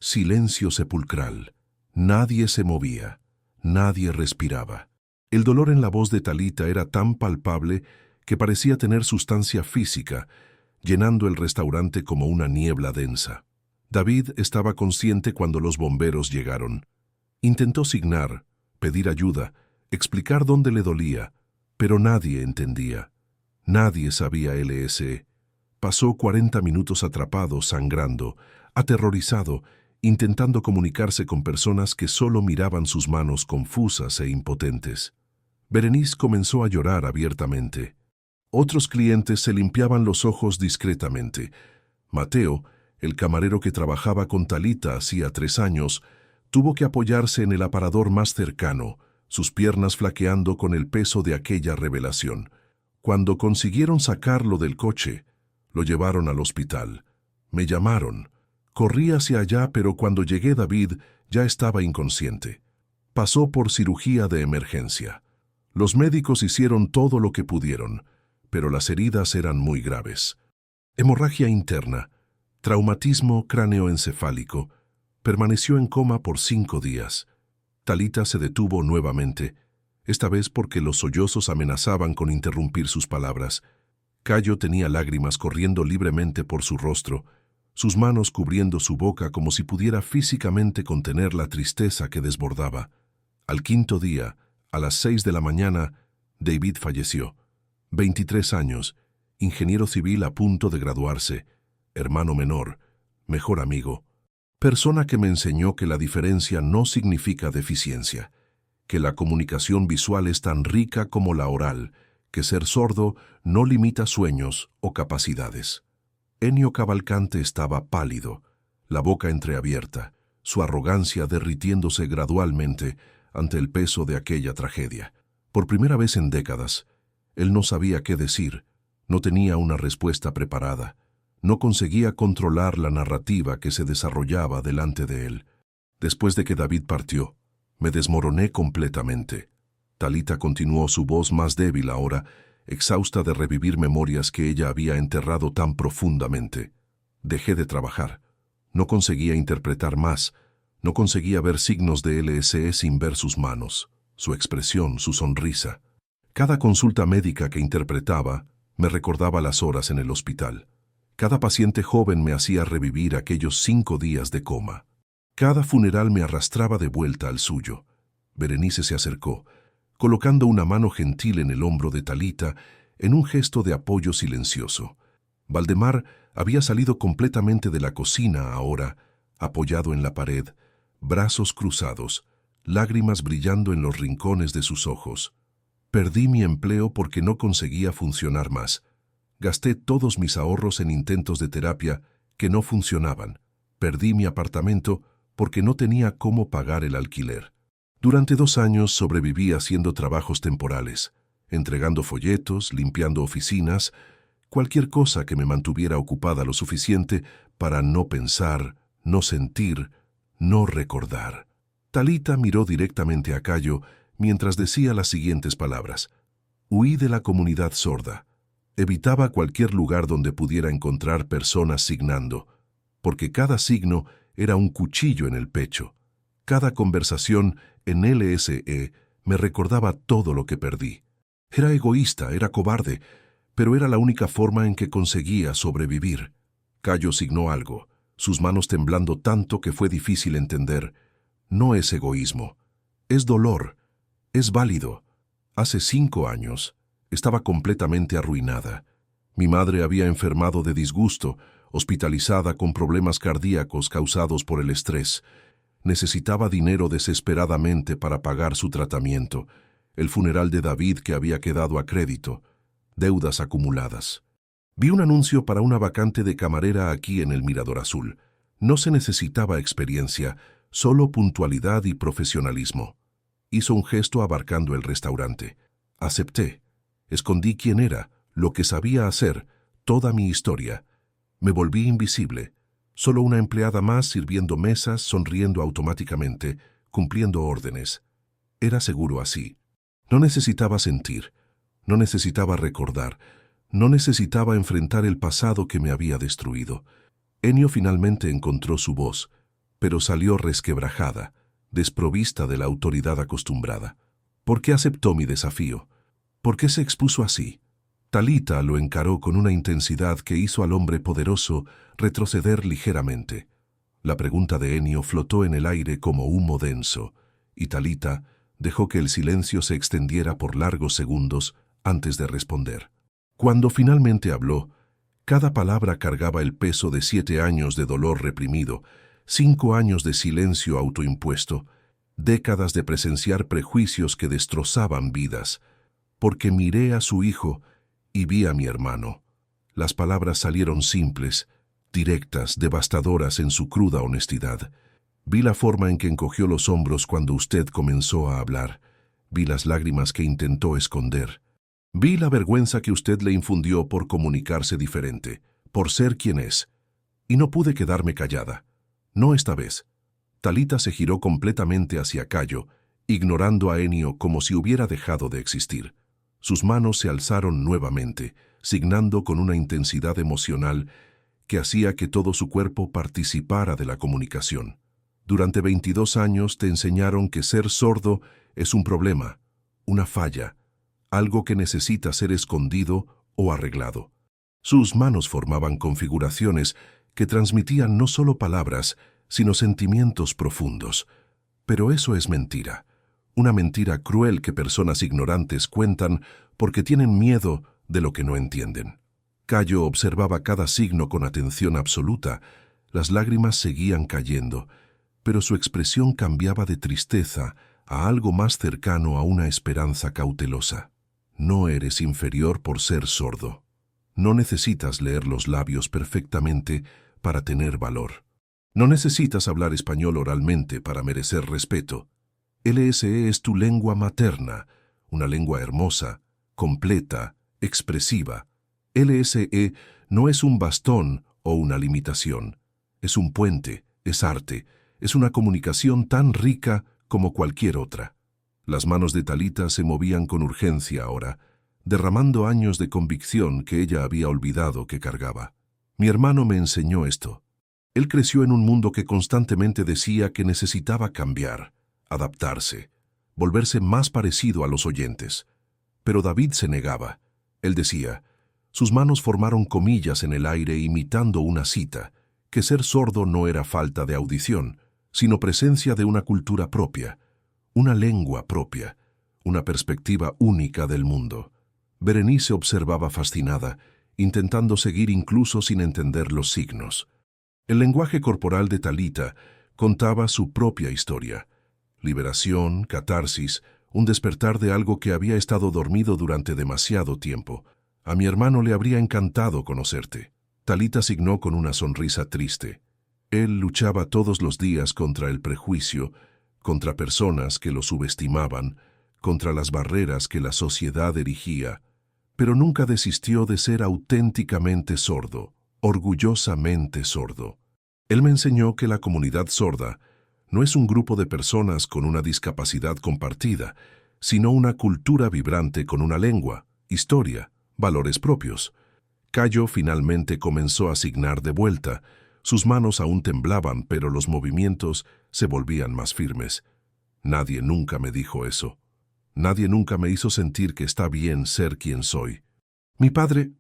Silencio sepulcral. Nadie se movía. Nadie respiraba. El dolor en la voz de Talita era tan palpable que parecía tener sustancia física, llenando el restaurante como una niebla densa. David estaba consciente cuando los bomberos llegaron. Intentó signar, pedir ayuda, explicar dónde le dolía, pero nadie entendía. Nadie sabía LSE. Pasó 40 minutos atrapado, sangrando, aterrorizado, intentando comunicarse con personas que solo miraban sus manos confusas e impotentes. Berenice comenzó a llorar abiertamente. Otros clientes se limpiaban los ojos discretamente. Mateo, el camarero que trabajaba con Talita hacía 3 años, tuvo que apoyarse en el aparador más cercano, sus piernas flaqueando con el peso de aquella revelación. Cuando consiguieron sacarlo del coche, lo llevaron al hospital. Me llamaron. Corrí hacia allá, pero cuando llegué David ya estaba inconsciente. Pasó por cirugía de emergencia. Los médicos hicieron todo lo que pudieron, pero las heridas eran muy graves. Hemorragia interna, traumatismo cráneoencefálico. Permaneció en coma por 5 días. Talita se detuvo nuevamente, esta vez porque los sollozos amenazaban con interrumpir sus palabras. Cayo tenía lágrimas corriendo libremente por su rostro, sus manos cubriendo su boca como si pudiera físicamente contener la tristeza que desbordaba. Al 5.º día, a las 6 de la mañana, David falleció. 23 años, ingeniero civil a punto de graduarse, hermano menor, mejor amigo. Persona que me enseñó que la diferencia no significa deficiencia, que la comunicación visual es tan rica como la oral, que ser sordo no limita sueños o capacidades. Ennio Cavalcante estaba pálido, la boca entreabierta, su arrogancia derritiéndose gradualmente ante el peso de aquella tragedia. Por primera vez en décadas, él no sabía qué decir, no tenía una respuesta preparada, no conseguía controlar la narrativa que se desarrollaba delante de él. Después de que David partió, me desmoroné completamente. Talita continuó, su voz más débil ahora, exhausta de revivir memorias que ella había enterrado tan profundamente. Dejé de trabajar. No conseguía interpretar más. No conseguía ver signos de LSE sin ver sus manos, su expresión, su sonrisa. Cada consulta médica que interpretaba me recordaba las horas en el hospital. Cada paciente joven me hacía revivir aquellos 5 días de coma. Cada funeral me arrastraba de vuelta al suyo. Berenice se acercó, colocando una mano gentil en el hombro de Talita en un gesto de apoyo silencioso. Valdemar había salido completamente de la cocina ahora, apoyado en la pared, brazos cruzados, lágrimas brillando en los rincones de sus ojos. Perdí mi empleo porque no conseguía funcionar más. Gasté todos mis ahorros en intentos de terapia que no funcionaban. Perdí mi apartamento porque no tenía cómo pagar el alquiler. Durante 2 años sobreviví haciendo trabajos temporales, entregando folletos, limpiando oficinas, cualquier cosa que me mantuviera ocupada lo suficiente para no pensar, no sentir, no recordar. Talita miró directamente a Cayo mientras decía las siguientes palabras. Huí de la comunidad sorda. Evitaba cualquier lugar donde pudiera encontrar personas signando, porque cada signo era un cuchillo en el pecho. Cada conversación en LSE me recordaba todo lo que perdí. Era egoísta, era cobarde, pero era la única forma en que conseguía sobrevivir. Cayo signó algo, sus manos temblando tanto que fue difícil entender. No es egoísmo, es dolor, es válido. Hace 5 años, estaba completamente arruinada. Mi madre había enfermado de disgusto, hospitalizada con problemas cardíacos causados por el estrés. Necesitaba dinero desesperadamente para pagar su tratamiento, el funeral de David que había quedado a crédito, deudas acumuladas. Vi un anuncio para una vacante de camarera aquí en el Mirador Azul. No se necesitaba experiencia, solo puntualidad y profesionalismo. Hizo un gesto abarcando el restaurante. Acepté. Escondí quién era, lo que sabía hacer, toda mi historia. Me volví invisible. Solo una empleada más sirviendo mesas, sonriendo automáticamente, cumpliendo órdenes. Era seguro así. No necesitaba sentir, no necesitaba recordar, no necesitaba enfrentar el pasado que me había destruido. Ennio finalmente encontró su voz, pero salió resquebrajada, desprovista de la autoridad acostumbrada. ¿Por qué aceptó mi desafío? ¿Por qué se expuso así? Talita lo encaró con una intensidad que hizo al hombre poderoso retroceder ligeramente. La pregunta de Ennio flotó en el aire como humo denso, y Talita dejó que el silencio se extendiera por largos segundos antes de responder. Cuando finalmente habló, cada palabra cargaba el peso de 7 años de dolor reprimido, 5 años de silencio autoimpuesto, décadas de presenciar prejuicios que destrozaban vidas. Porque miré a su hijo y vi a mi hermano. Las palabras salieron simples, directas, devastadoras en su cruda honestidad. Vi la forma en que encogió los hombros cuando usted comenzó a hablar. Vi las lágrimas que intentó esconder. Vi la vergüenza que usted le infundió por comunicarse diferente, por ser quien es. Y no pude quedarme callada. No esta vez. Talita se giró completamente hacia Cayo, ignorando a Ennio como si hubiera dejado de existir. Sus manos se alzaron nuevamente, signando con una intensidad emocional que hacía que todo su cuerpo participara de la comunicación. Durante 22 años te enseñaron que ser sordo es un problema, una falla, algo que necesita ser escondido o arreglado. Sus manos formaban configuraciones que transmitían no solo palabras, sino sentimientos profundos. Pero eso es mentira. Una mentira cruel que personas ignorantes cuentan porque tienen miedo de lo que no entienden. Cayo observaba cada signo con atención absoluta. Las lágrimas seguían cayendo, pero su expresión cambiaba de tristeza a algo más cercano a una esperanza cautelosa. No eres inferior por ser sordo. No necesitas leer los labios perfectamente para tener valor. No necesitas hablar español oralmente para merecer respeto. LSE es tu lengua materna, una lengua hermosa, completa, expresiva. LSE no es un bastón o una limitación. Es un puente, es arte, es una comunicación tan rica como cualquier otra. Las manos de Talita se movían con urgencia ahora, derramando años de convicción que ella había olvidado que cargaba. Mi hermano me enseñó esto. Él creció en un mundo que constantemente decía que necesitaba cambiar, adaptarse, volverse más parecido a los oyentes. Pero David se negaba. Él decía, sus manos formaron comillas en el aire imitando una cita, que ser sordo no era falta de audición, sino presencia de una cultura propia, una lengua propia, una perspectiva única del mundo. Berenice observaba fascinada, intentando seguir incluso sin entender los signos. El lenguaje corporal de Talita contaba su propia historia. Liberación, catarsis, un despertar de algo que había estado dormido durante demasiado tiempo. A mi hermano le habría encantado conocerte. Talita signó con una sonrisa triste. Él luchaba todos los días contra el prejuicio, contra personas que lo subestimaban, contra las barreras que la sociedad erigía, pero nunca desistió de ser auténticamente sordo, orgullosamente sordo. Él me enseñó que la comunidad sorda no es un grupo de personas con una discapacidad compartida, sino una cultura vibrante con una lengua, historia, valores propios. Cayo finalmente comenzó a signar de vuelta. Sus manos aún temblaban, pero los movimientos se volvían más firmes. Nadie nunca me dijo eso. Nadie nunca me hizo sentir que está bien ser quien soy. Mi padre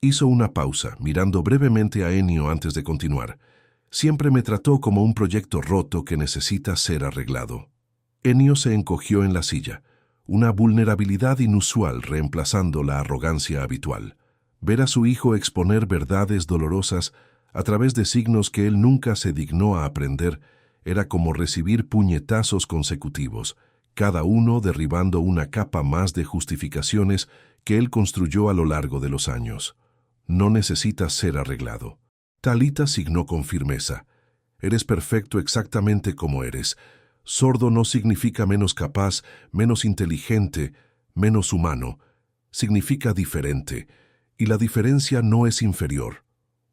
hizo una pausa, mirando brevemente a Ennio antes de continuar. Siempre me trató como un proyecto roto que necesita ser arreglado. Ennio se encogió en la silla. una vulnerabilidad inusual reemplazando la arrogancia habitual. Ver a su hijo exponer verdades dolorosas a través de signos que él nunca se dignó a aprender era como recibir puñetazos consecutivos, cada uno derribando una capa más de justificaciones que él construyó a lo largo de los años. No necesitas ser arreglado. Talita signó con firmeza. Eres perfecto exactamente como eres. Sordo no significa menos capaz, menos inteligente, menos humano. Significa diferente. Y la diferencia no es inferior.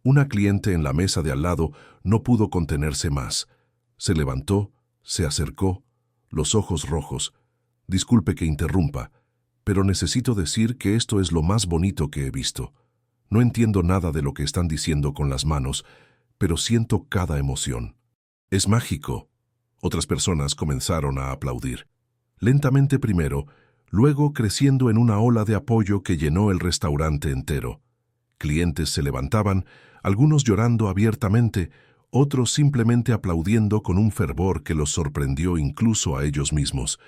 Una cliente en la mesa de al lado no pudo contenerse más. Se levantó, se acercó, los ojos rojos. Disculpe que interrumpa, pero necesito decir que esto es lo más bonito que he visto. No entiendo nada de lo que están diciendo con las manos, pero siento cada emoción. Es mágico. Otras personas comenzaron a aplaudir. Lentamente primero, luego creciendo en una ola de apoyo que llenó el restaurante entero. Clientes se levantaban, algunos llorando abiertamente, otros simplemente aplaudiendo con un fervor que los sorprendió incluso a ellos mismos.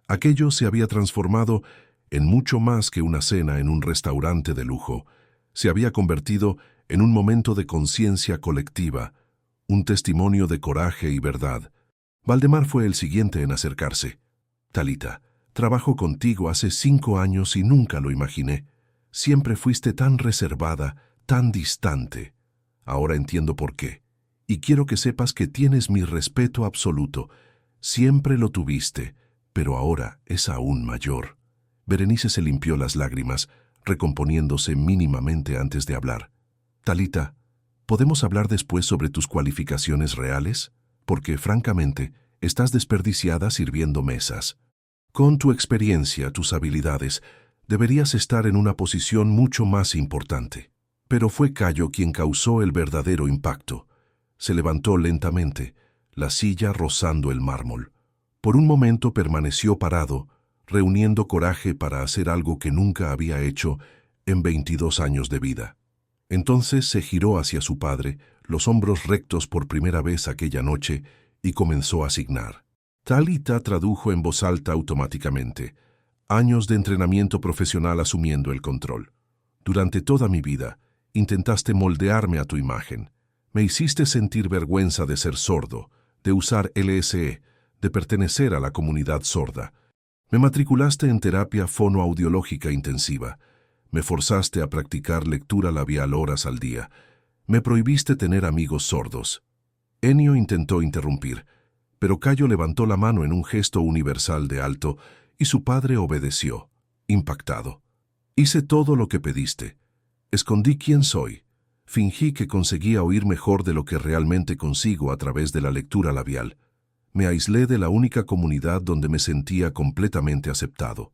Aquello se había transformado en mucho más que una cena en un restaurante de lujo. Se había convertido en un momento de conciencia colectiva, un testimonio de coraje y verdad. Valdemar fue el siguiente en acercarse. Talita, trabajo contigo hace 5 años y nunca lo imaginé. Siempre fuiste tan reservada, tan distante. Ahora entiendo por qué. Y quiero que sepas que tienes mi respeto absoluto. Siempre lo tuviste, pero ahora es aún mayor. Berenice se limpió las lágrimas, recomponiéndose mínimamente antes de hablar. Talita, ¿podemos hablar después sobre tus cualificaciones reales? Porque, francamente, estás desperdiciada sirviendo mesas. Con tu experiencia, tus habilidades, deberías estar en una posición mucho más importante. Pero fue Cayo quien causó el verdadero impacto. Se levantó lentamente, la silla rozando el mármol. Por un momento permaneció parado, reuniendo coraje para hacer algo que nunca había hecho en 22 años de vida. Entonces se giró hacia su padre, los hombros rectos por primera vez aquella noche, y comenzó a signar. Talita tradujo en voz alta automáticamente. Años de entrenamiento profesional asumiendo el control. Durante toda mi vida, intentaste moldearme a tu imagen. Me hiciste sentir vergüenza de ser sordo, de usar LSE, de pertenecer a la comunidad sorda. Me matriculaste en terapia fonoaudiológica intensiva. Me forzaste a practicar lectura labial horas al día. Me prohibiste tener amigos sordos. Ennio intentó interrumpir, pero Cayo levantó la mano en un gesto universal de alto y su padre obedeció, impactado. Hice todo lo que pediste. Escondí quién soy. Fingí que conseguía oír mejor de lo que realmente consigo a través de la lectura labial. Me aislé de la única comunidad donde me sentía completamente aceptado.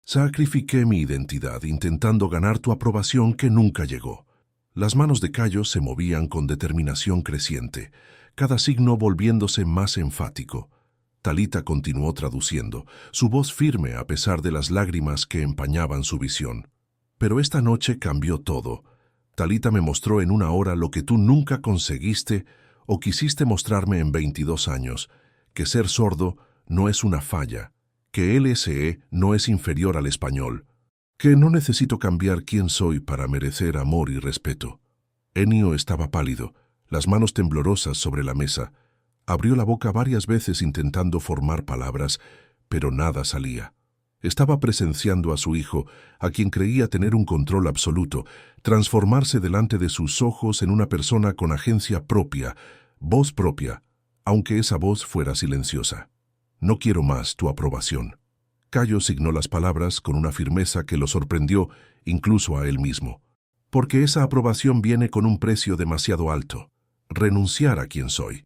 Sacrifiqué mi identidad intentando ganar tu aprobación que nunca llegó. Las manos de Cayo se movían con determinación creciente, cada signo volviéndose más enfático. Talita continuó traduciendo, su voz firme a pesar de las lágrimas que empañaban su visión. Pero esta noche cambió todo. Talita me mostró en una hora lo que tú nunca conseguiste o quisiste mostrarme en 22 años, que ser sordo no es una falla, que LSE no es inferior al español, que no necesito cambiar quién soy para merecer amor y respeto. Ennio estaba pálido, las manos temblorosas sobre la mesa. Abrió la boca varias veces intentando formar palabras, pero nada salía. Estaba presenciando a su hijo, a quien creía tener un control absoluto, transformarse delante de sus ojos en una persona con agencia propia, voz propia, aunque esa voz fuera silenciosa. No quiero más tu aprobación. Cayo signó las palabras con una firmeza que lo sorprendió incluso a él mismo. Porque esa aprobación viene con un precio demasiado alto. Renunciar a quien soy.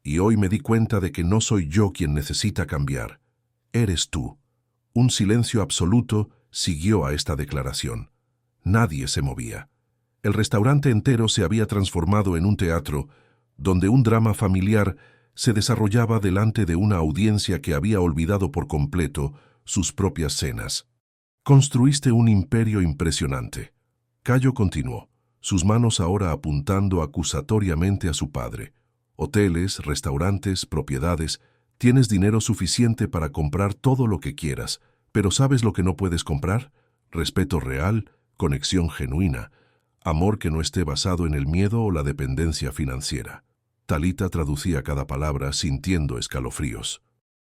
Y hoy me di cuenta de que no soy yo quien necesita cambiar. Eres tú. Un silencio absoluto siguió a esta declaración. Nadie se movía. El restaurante entero se había transformado en un teatro, donde un drama familiar se desarrollaba delante de una audiencia que había olvidado por completo sus propias cenas. Construiste un imperio impresionante. Cayo continuó, sus manos ahora apuntando acusatoriamente a su padre. Hoteles, restaurantes, propiedades, tienes dinero suficiente para comprar todo lo que quieras, Pero ¿sabes lo que no puedes comprar? Respeto real, conexión genuina, amor que no esté basado en el miedo o la dependencia financiera. Talita traducía cada palabra sintiendo escalofríos.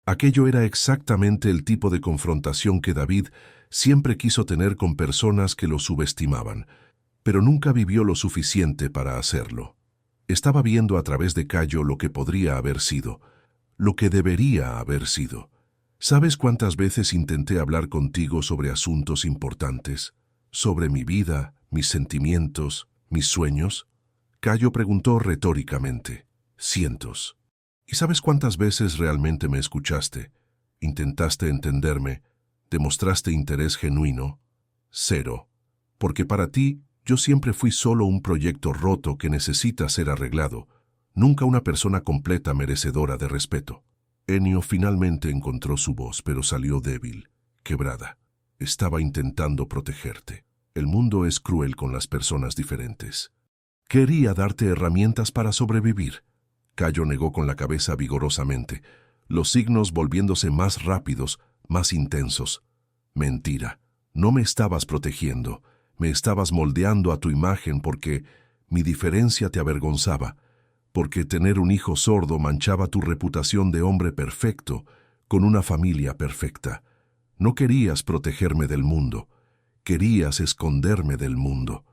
Aquello era exactamente el tipo de confrontación que David siempre quiso tener con personas que lo subestimaban, pero nunca vivió lo suficiente para hacerlo. Estaba viendo a través de Cayo lo que podría haber sido, lo que debería haber sido. ¿Sabes cuántas veces intenté hablar contigo sobre asuntos importantes? ¿Sobre mi vida, mis sentimientos, mis sueños? Cayo preguntó retóricamente. Cientos. ¿Y sabes cuántas veces realmente me escuchaste? Intentaste entenderme, demostraste interés genuino. Cero. Porque para ti, yo siempre fui solo un proyecto roto que necesita ser arreglado, nunca una persona completa merecedora de respeto. Ennio finalmente encontró su voz, pero salió débil, quebrada. Estaba intentando protegerte. El mundo es cruel con las personas diferentes. Quería darte herramientas para sobrevivir. Cayo negó con la cabeza vigorosamente, los signos volviéndose más rápidos, más intensos. Mentira. No me estabas protegiendo. Me estabas moldeando a tu imagen porque mi diferencia te avergonzaba, porque tener un hijo sordo manchaba tu reputación de hombre perfecto, con una familia perfecta. No querías protegerme del mundo, querías esconderme del mundo.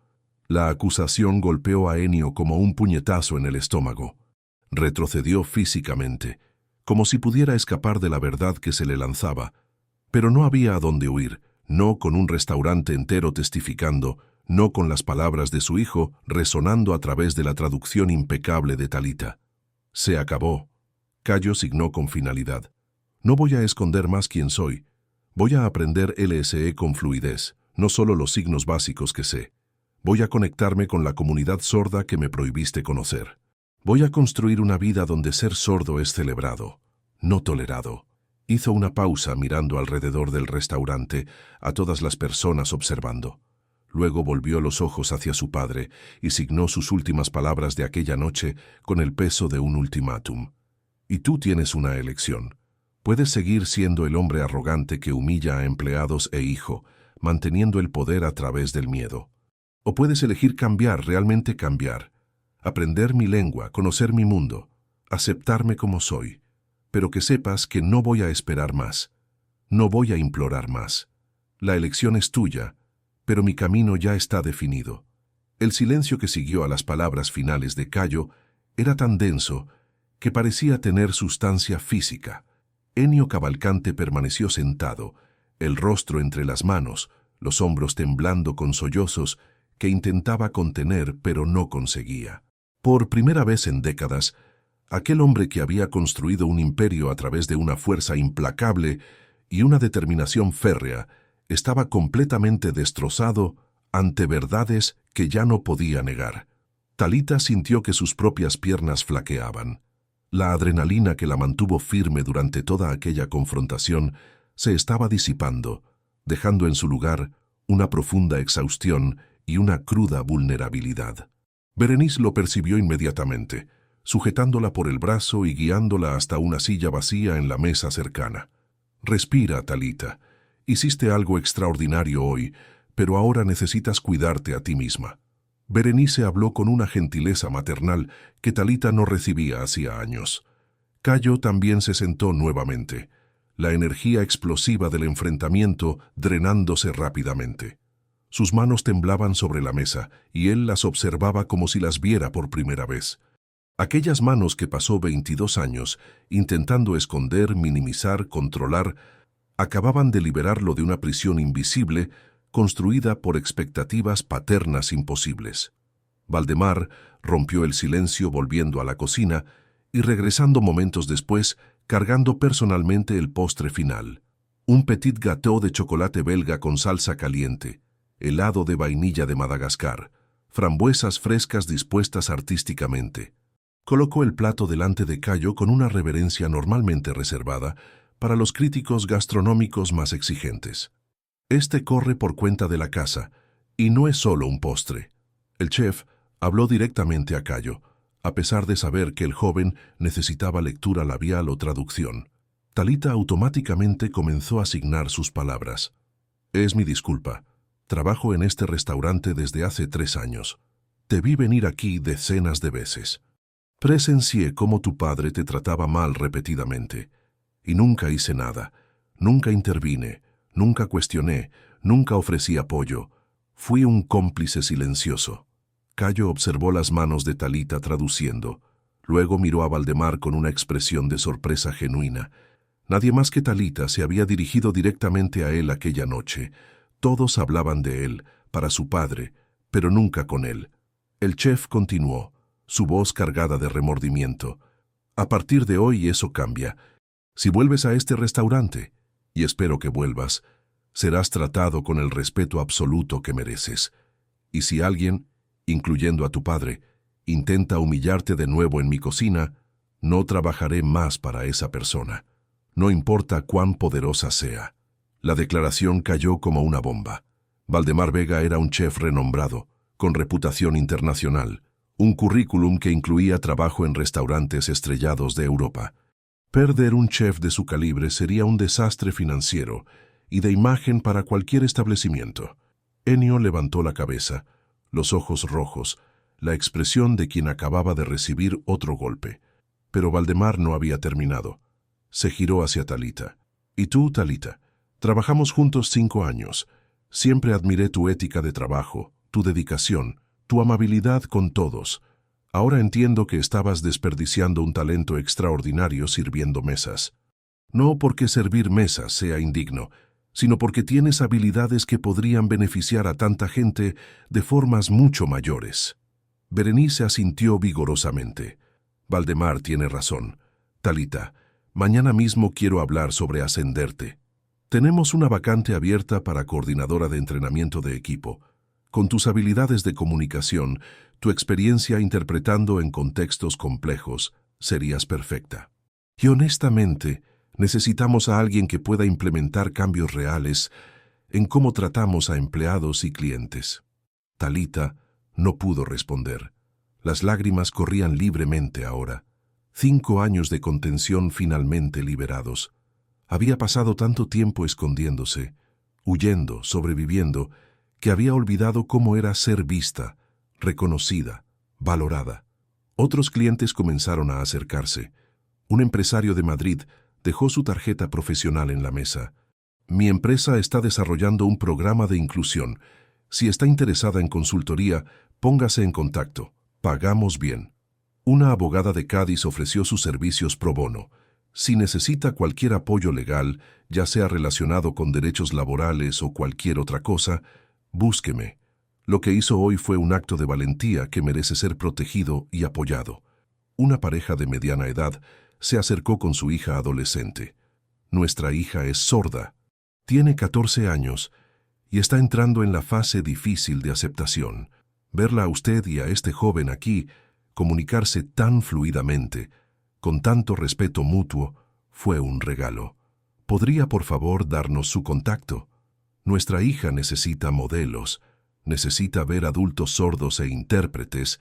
La acusación golpeó a Ennio como un puñetazo en el estómago. Retrocedió físicamente, como si pudiera escapar de la verdad que se le lanzaba, pero no había a dónde huir, no con un restaurante entero testificando, no con las palabras de su hijo resonando a través de la traducción impecable de Talita. Se acabó. Cayo signó con finalidad. No voy a esconder más quién soy. Voy a aprender LSE con fluidez, no solo los signos básicos que sé. Voy a conectarme con la comunidad sorda que me prohibiste conocer. Voy a construir una vida donde ser sordo es celebrado, no tolerado. Hizo una pausa mirando alrededor del restaurante, a todas las personas observando. Luego volvió los ojos hacia su padre y signó sus últimas palabras de aquella noche con el peso de un ultimátum. Y tú tienes una elección. Puedes seguir siendo el hombre arrogante que humilla a empleados e hijo, manteniendo el poder a través del miedo. O puedes elegir cambiar, realmente cambiar. Aprender mi lengua, conocer mi mundo, aceptarme como soy. Pero que sepas que no voy a esperar más. No voy a implorar más. La elección es tuya, pero mi camino ya está definido. El silencio que siguió a las palabras finales de Cayo era tan denso que parecía tener sustancia física. Ennio Cavalcante permaneció sentado, el rostro entre las manos, los hombros temblando con sollozos que intentaba contener pero no conseguía. Por primera vez en décadas, aquel hombre que había construido un imperio a través de una fuerza implacable y una determinación férrea, estaba completamente destrozado ante verdades que ya no podía negar. Talita sintió que sus propias piernas flaqueaban. La adrenalina que la mantuvo firme durante toda aquella confrontación se estaba disipando, dejando en su lugar una profunda exhaustión y una cruda vulnerabilidad. Berenice lo percibió inmediatamente, sujetándola por el brazo y guiándola hasta una silla vacía en la mesa cercana. «Respira, Talita. Hiciste algo extraordinario hoy, pero ahora necesitas cuidarte a ti misma». Berenice habló con una gentileza maternal que Talita no recibía hacía años. Cayo también se sentó nuevamente, la energía explosiva del enfrentamiento drenándose rápidamente. Sus manos temblaban sobre la mesa y él las observaba como si las viera por primera vez. Aquellas manos que pasó 22 años intentando esconder, minimizar, controlar, acababan de liberarlo de una prisión invisible construida por expectativas paternas imposibles. Valdemar rompió el silencio volviendo a la cocina y regresando momentos después, cargando personalmente el postre final. Un petit gâteau de chocolate belga con salsa caliente, helado de vainilla de Madagascar, frambuesas frescas dispuestas artísticamente. Colocó el plato delante de Cayo con una reverencia normalmente reservada para los críticos gastronómicos más exigentes. Este corre por cuenta de la casa, y no es solo un postre. El chef habló directamente a Cayo, a pesar de saber que el joven necesitaba lectura labial o traducción. Talita automáticamente comenzó a asignar sus palabras. Es mi disculpa. Trabajo en este restaurante desde hace 3 años. Te vi venir aquí decenas de veces. Presencié cómo tu padre te trataba mal repetidamente. Y nunca hice nada. Nunca intervine. Nunca cuestioné. Nunca ofrecí apoyo. Fui un cómplice silencioso. Cayo observó las manos de Talita traduciendo. Luego miró a Valdemar con una expresión de sorpresa genuina. Nadie más que Talita se había dirigido directamente a él aquella noche. Todos hablaban de él, para su padre, pero nunca con él. El chef continuó, su voz cargada de remordimiento. A partir de hoy eso cambia. Si vuelves a este restaurante, y espero que vuelvas, serás tratado con el respeto absoluto que mereces. Y si alguien, incluyendo a tu padre, intenta humillarte de nuevo en mi cocina, no trabajaré más para esa persona. No importa cuán poderosa sea. La declaración cayó como una bomba. Valdemar Vega era un chef renombrado, con reputación internacional, un currículum que incluía trabajo en restaurantes estrellados de Europa. Perder un chef de su calibre sería un desastre financiero y de imagen para cualquier establecimiento. Ennio levantó la cabeza, los ojos rojos, la expresión de quien acababa de recibir otro golpe. Pero Valdemar no había terminado. Se giró hacia Talita. ¿Y tú, Talita? Trabajamos juntos 5 años. Siempre admiré tu ética de trabajo, tu dedicación, tu amabilidad con todos. Ahora entiendo que estabas desperdiciando un talento extraordinario sirviendo mesas. No porque servir mesas sea indigno, sino porque tienes habilidades que podrían beneficiar a tanta gente de formas mucho mayores. Berenice asintió vigorosamente. Valdemar tiene razón. Talita, mañana mismo quiero hablar sobre ascenderte. Tenemos una vacante abierta para coordinadora de entrenamiento de equipo. Con tus habilidades de comunicación, tu experiencia interpretando en contextos complejos, serías perfecta. Y honestamente, necesitamos a alguien que pueda implementar cambios reales en cómo tratamos a empleados y clientes. Talita no pudo responder. Las lágrimas corrían libremente ahora. 5 años de contención finalmente liberados. Había pasado tanto tiempo escondiéndose, huyendo, sobreviviendo, que había olvidado cómo era ser vista, reconocida, valorada. Otros clientes comenzaron a acercarse. Un empresario de Madrid dejó su tarjeta profesional en la mesa. Mi empresa está desarrollando un programa de inclusión. Si está interesada en consultoría, póngase en contacto. Pagamos bien. Una abogada de Cádiz ofreció sus servicios pro bono. Si necesita cualquier apoyo legal, ya sea relacionado con derechos laborales o cualquier otra cosa, búsqueme. Lo que hizo hoy fue un acto de valentía que merece ser protegido y apoyado. Una pareja de mediana edad se acercó con su hija adolescente. Nuestra hija es sorda. Tiene 14 años y está entrando en la fase difícil de aceptación. Verla a usted y a este joven aquí comunicarse tan fluidamente, con tanto respeto mutuo, fue un regalo. ¿Podría, por favor, darnos su contacto? Nuestra hija necesita modelos, necesita ver adultos sordos e intérpretes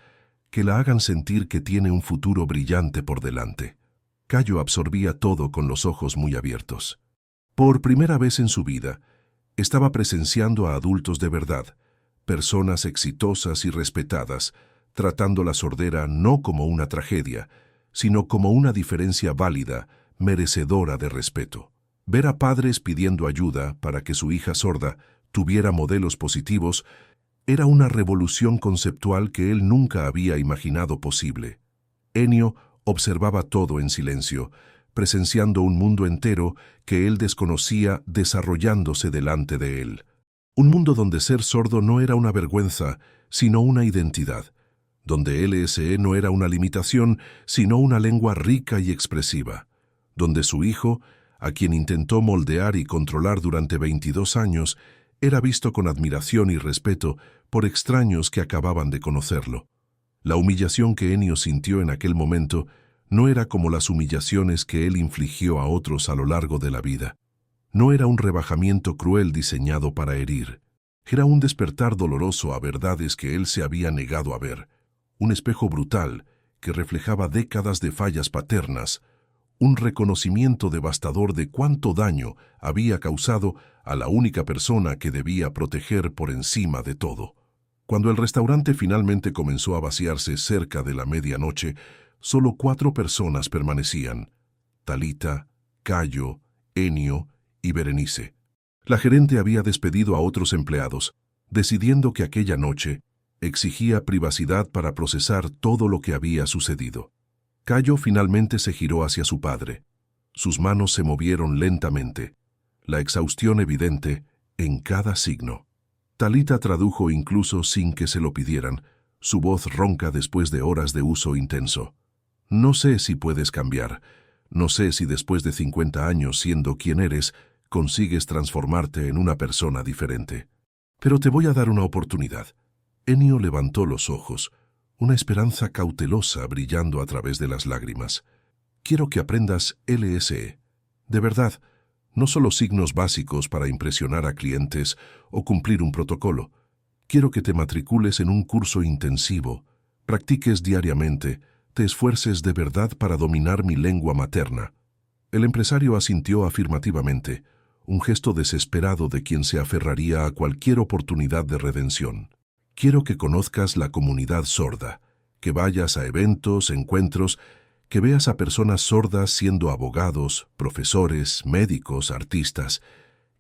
que la hagan sentir que tiene un futuro brillante por delante. Cayo absorbía todo con los ojos muy abiertos. Por primera vez en su vida, estaba presenciando a adultos de verdad, personas exitosas y respetadas, tratando la sordera no como una tragedia, sino como una diferencia válida, merecedora de respeto. Ver a padres pidiendo ayuda para que su hija sorda tuviera modelos positivos era una revolución conceptual que él nunca había imaginado posible. Ennio observaba todo en silencio, presenciando un mundo entero que él desconocía desarrollándose delante de él. Un mundo donde ser sordo no era una vergüenza, sino una identidad. Donde LSE no era una limitación, sino una lengua rica y expresiva. Donde su hijo, a quien intentó moldear y controlar durante 22 años, era visto con admiración y respeto por extraños que acababan de conocerlo. La humillación que Ennio sintió en aquel momento no era como las humillaciones que él infligió a otros a lo largo de la vida. No era un rebajamiento cruel diseñado para herir. Era un despertar doloroso a verdades que él se había negado a ver. Un espejo brutal que reflejaba décadas de fallas paternas, un reconocimiento devastador de cuánto daño había causado a la única persona que debía proteger por encima de todo. Cuando el restaurante finalmente comenzó a vaciarse cerca de la medianoche, solo 4 personas permanecían: Talita, Cayo, Enio y Berenice. La gerente había despedido a otros empleados, decidiendo que aquella noche exigía privacidad para procesar todo lo que había sucedido. Cayo finalmente se giró hacia su padre. Sus manos se movieron lentamente, la exhaustión evidente en cada signo. Talita tradujo incluso sin que se lo pidieran, su voz ronca después de horas de uso intenso. No sé si puedes cambiar, no sé si después de 50 años siendo quien eres, consigues transformarte en una persona diferente. Pero te voy a dar una oportunidad. Enio levantó los ojos, una esperanza cautelosa brillando a través de las lágrimas. Quiero que aprendas LSE. De verdad, no solo signos básicos para impresionar a clientes o cumplir un protocolo. Quiero que te matricules en un curso intensivo, practiques diariamente, te esfuerces de verdad para dominar mi lengua materna. El empresario asintió afirmativamente, un gesto desesperado de quien se aferraría a cualquier oportunidad de redención. Quiero que conozcas la comunidad sorda, que vayas a eventos, encuentros, que veas a personas sordas siendo abogados, profesores, médicos, artistas,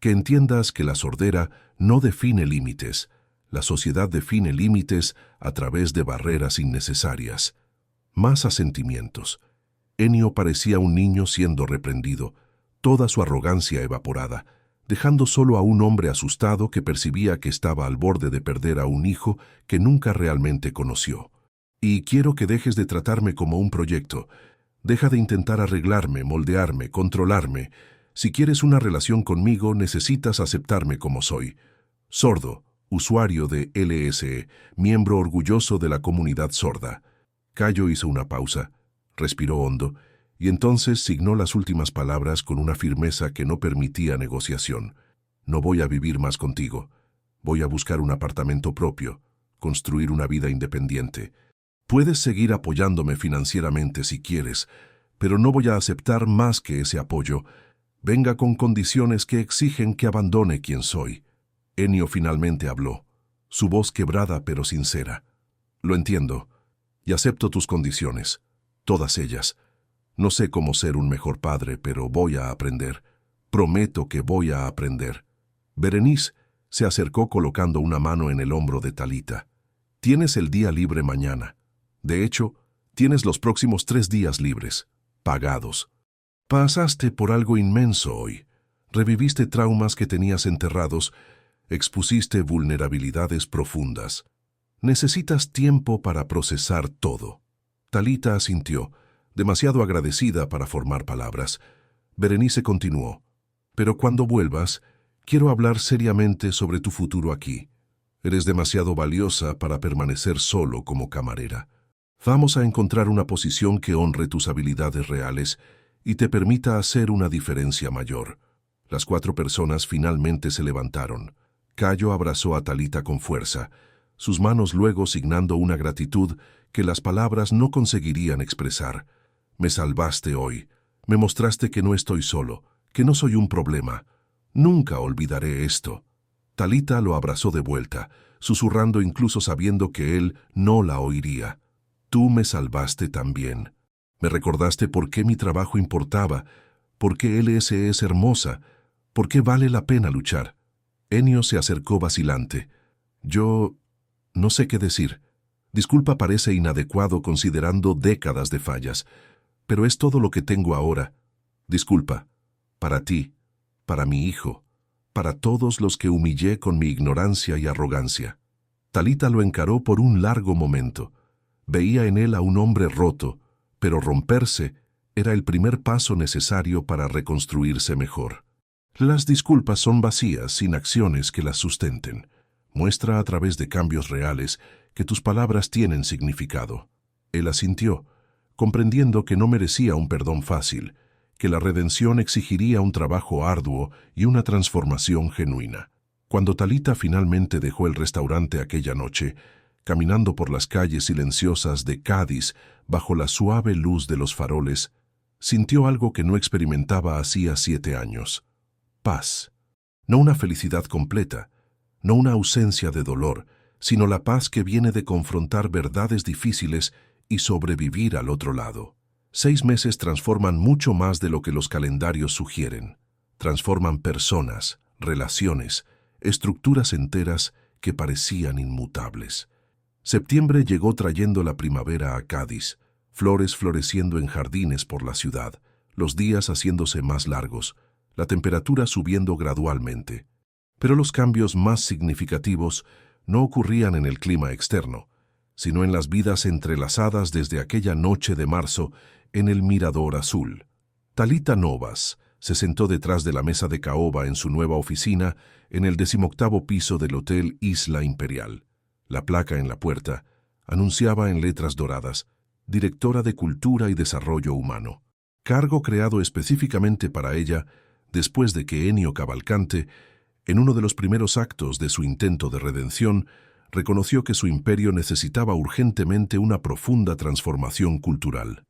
que entiendas que la sordera no define límites, la sociedad define límites a través de barreras innecesarias. Más asentimientos. Enio parecía un niño siendo reprendido, toda su arrogancia evaporada, dejando solo a un hombre asustado que percibía que estaba al borde de perder a un hijo que nunca realmente conoció. Y quiero que dejes de tratarme como un proyecto. Deja de intentar arreglarme, moldearme, controlarme. Si quieres una relación conmigo, necesitas aceptarme como soy. Sordo, usuario de LSE, miembro orgulloso de la comunidad sorda. Cayo hizo una pausa, respiró hondo, y entonces signó las últimas palabras con una firmeza que no permitía negociación. No voy a vivir más contigo. Voy a buscar un apartamento propio, construir una vida independiente. Puedes seguir apoyándome financieramente si quieres, pero no voy a aceptar más que ese apoyo. Venga con condiciones que exigen que abandone quien soy. Enio finalmente habló, su voz quebrada pero sincera. Lo entiendo, y acepto tus condiciones, todas ellas. No sé cómo ser un mejor padre, pero voy a aprender. Prometo que voy a aprender. Berenice se acercó colocando una mano en el hombro de Talita. Tienes el día libre mañana. De hecho, tienes los próximos 3 días libres, pagados. Pasaste por algo inmenso hoy. Reviviste traumas que tenías enterrados, expusiste vulnerabilidades profundas. Necesitas tiempo para procesar todo. Talita asintió, demasiado agradecida para formar palabras. Berenice continuó. Pero cuando vuelvas, quiero hablar seriamente sobre tu futuro aquí. Eres demasiado valiosa para permanecer solo como camarera. Vamos a encontrar una posición que honre tus habilidades reales y te permita hacer una diferencia mayor. Las 4 personas finalmente se levantaron. Cayo abrazó a Talita con fuerza, sus manos luego signando una gratitud que las palabras no conseguirían expresar. Me salvaste hoy. Me mostraste que no estoy solo, que no soy un problema. Nunca olvidaré esto. Talita lo abrazó de vuelta, susurrando incluso sabiendo que él no la oiría. Tú me salvaste también. Me recordaste por qué mi trabajo importaba, por qué LSE es hermosa, por qué vale la pena luchar. Enio se acercó vacilante. Yo no sé qué decir. Disculpa parece inadecuado considerando décadas de fallas, pero es todo lo que tengo ahora. Disculpa. Para ti, para mi hijo, para todos los que humillé con mi ignorancia y arrogancia. Talita lo encaró por un largo momento. Veía en él a un hombre roto, pero romperse era el primer paso necesario para reconstruirse mejor. Las disculpas son vacías sin acciones que las sustenten. Muestra a través de cambios reales que tus palabras tienen significado. Él asintió, comprendiendo que no merecía un perdón fácil, que la redención exigiría un trabajo arduo y una transformación genuina. Cuando Talita finalmente dejó el restaurante aquella noche, caminando por las calles silenciosas de Cádiz bajo la suave luz de los faroles, sintió algo que no experimentaba hacía 7 años. Paz. No una felicidad completa, no una ausencia de dolor, sino la paz que viene de confrontar verdades difíciles y sobrevivir al otro lado. 6 meses transforman mucho más de lo que los calendarios sugieren. Transforman personas, relaciones, estructuras enteras que parecían inmutables. Septiembre llegó trayendo la primavera a Cádiz, flores floreciendo en jardines por la ciudad, los días haciéndose más largos, la temperatura subiendo gradualmente. Pero los cambios más significativos no ocurrían en el clima externo, sino en las vidas entrelazadas desde aquella noche de marzo en el Mirador Azul. Talita Novas se sentó detrás de la mesa de caoba en su nueva oficina en el 18º piso del Hotel Isla Imperial. La placa en la puerta anunciaba en letras doradas: Directora de Cultura y Desarrollo Humano, cargo creado específicamente para ella después de que Ennio Cavalcante, en uno de los primeros actos de su intento de redención, reconoció que su imperio necesitaba urgentemente una profunda transformación cultural.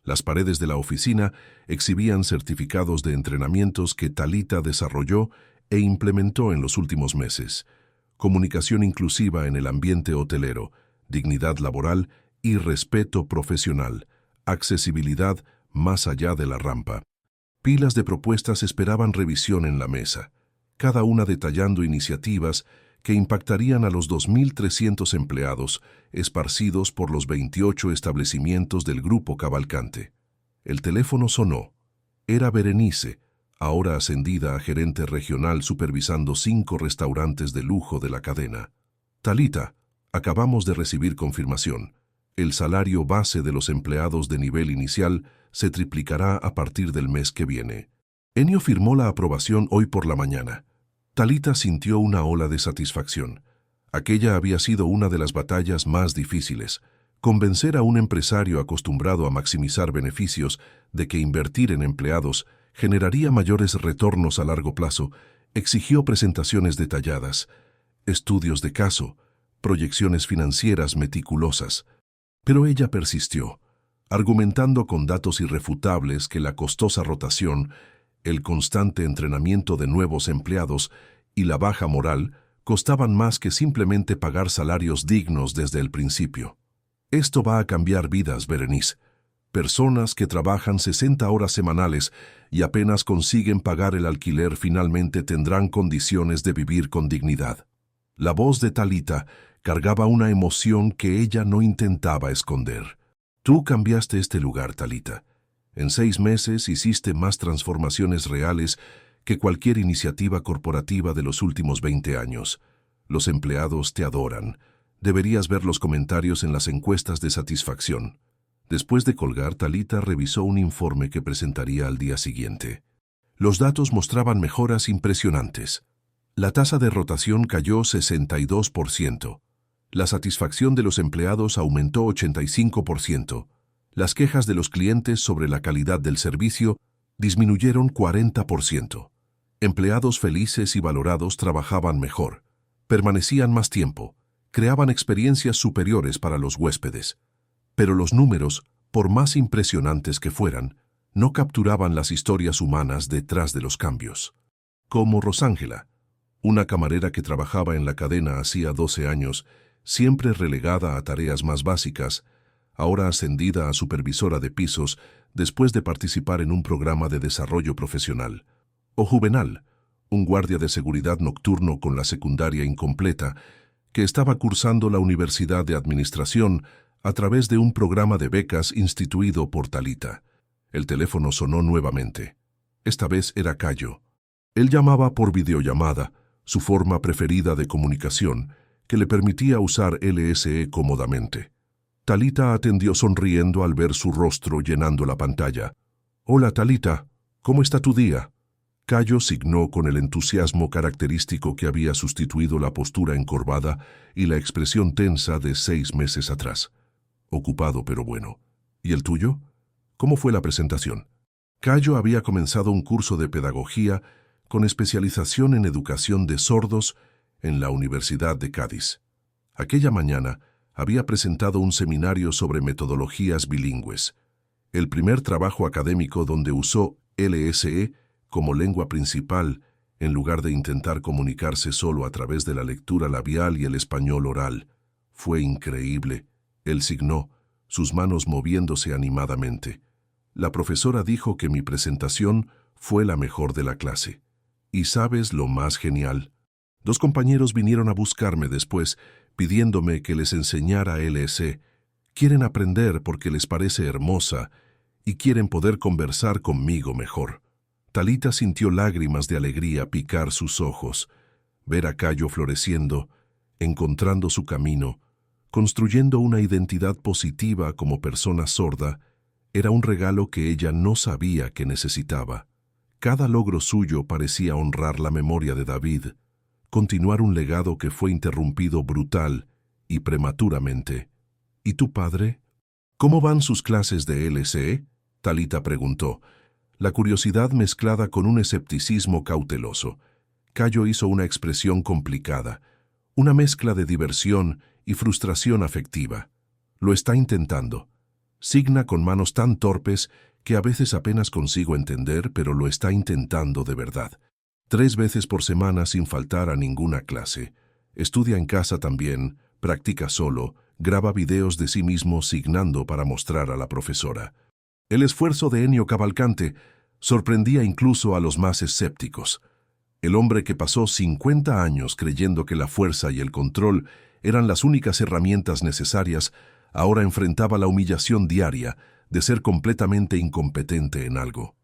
Las paredes de la oficina exhibían certificados de entrenamientos que Talita desarrolló e implementó en los últimos meses: comunicación inclusiva en el ambiente hotelero, dignidad laboral y respeto profesional, accesibilidad más allá de la rampa. Pilas de propuestas esperaban revisión en la mesa, cada una detallando iniciativas que impactarían a los 2.300 empleados esparcidos por los 28 establecimientos del Grupo Cavalcante. El teléfono sonó. Era Berenice, ahora ascendida a gerente regional supervisando 5 restaurantes de lujo de la cadena. Talita, acabamos de recibir confirmación. El salario base de los empleados de nivel inicial se triplicará a partir del mes que viene. Ennio firmó la aprobación hoy por la mañana. Talita sintió una ola de satisfacción. Aquella había sido una de las batallas más difíciles. Convencer a un empresario acostumbrado a maximizar beneficios de que invertir en empleados generaría mayores retornos a largo plazo exigió presentaciones detalladas, estudios de caso, proyecciones financieras meticulosas. Pero ella persistió, argumentando con datos irrefutables que la costosa rotación, el constante entrenamiento de nuevos empleados y la baja moral costaban más que simplemente pagar salarios dignos desde el principio. Esto va a cambiar vidas, Berenice. Personas que trabajan 60 horas semanales y apenas consiguen pagar el alquiler finalmente tendrán condiciones de vivir con dignidad. La voz de Talita cargaba una emoción que ella no intentaba esconder. Tú cambiaste este lugar, Talita. En 6 meses hiciste más transformaciones reales que cualquier iniciativa corporativa de los últimos 20 años. Los empleados te adoran. Deberías ver los comentarios en las encuestas de satisfacción. Después de colgar, Talita revisó un informe que presentaría al día siguiente. Los datos mostraban mejoras impresionantes. La tasa de rotación cayó 62%. La satisfacción de los empleados aumentó 85%. Las quejas de los clientes sobre la calidad del servicio disminuyeron 40%. Empleados felices y valorados trabajaban mejor, permanecían más tiempo, creaban experiencias superiores para los huéspedes. Pero los números, por más impresionantes que fueran, no capturaban las historias humanas detrás de los cambios. Como Rosángela, una camarera que trabajaba en la cadena hacía 12 años, siempre relegada a tareas más básicas, ahora ascendida a supervisora de pisos después de participar en un programa de desarrollo profesional. O Juvenal, un guardia de seguridad nocturno con la secundaria incompleta, que estaba cursando la Universidad de Administración a través de un programa de becas instituido por Talita. El teléfono sonó nuevamente. Esta vez era Cayo. Él llamaba por videollamada, su forma preferida de comunicación, que le permitía usar LSE cómodamente. Talita atendió sonriendo al ver su rostro llenando la pantalla. «Hola, Talita, ¿cómo está tu día?» Cayo signó con el entusiasmo característico que había sustituido la postura encorvada y la expresión tensa de 6 meses atrás. «Ocupado, pero bueno. ¿Y el tuyo? ¿Cómo fue la presentación?» Cayo había comenzado un curso de pedagogía con especialización en educación de sordos en la Universidad de Cádiz. Aquella mañana había presentado un seminario sobre metodologías bilingües. El primer trabajo académico donde usó LSE como lengua principal, en lugar de intentar comunicarse solo a través de la lectura labial y el español oral. Fue increíble. Él signó, sus manos moviéndose animadamente. La profesora dijo que mi presentación fue la mejor de la clase. ¿Y sabes lo más genial? 2 compañeros vinieron a buscarme después, pidiéndome que les enseñara LSE. Quieren aprender porque les parece hermosa y quieren poder conversar conmigo mejor. Talita sintió lágrimas de alegría picar sus ojos. Ver a Cayo floreciendo, encontrando su camino, construyendo una identidad positiva como persona sorda, era un regalo que ella no sabía que necesitaba. Cada logro suyo parecía honrar la memoria de David, continuar un legado que fue interrumpido brutal y prematuramente. ¿Y tu padre? ¿Cómo van sus clases de LSE? Talita preguntó, la curiosidad mezclada con un escepticismo cauteloso. Cayo hizo una expresión complicada, una mezcla de diversión y frustración afectiva. Lo está intentando. Signa con manos tan torpes que a veces apenas consigo entender, pero lo está intentando de verdad. 3 veces por semana sin faltar a ninguna clase. Estudia en casa también, practica solo, graba videos de sí mismo signando para mostrar a la profesora. El esfuerzo de Ennio Cavalcante sorprendía incluso a los más escépticos. El hombre que pasó 50 años creyendo que la fuerza y el control eran las únicas herramientas necesarias, ahora enfrentaba la humillación diaria de ser completamente incompetente en algo.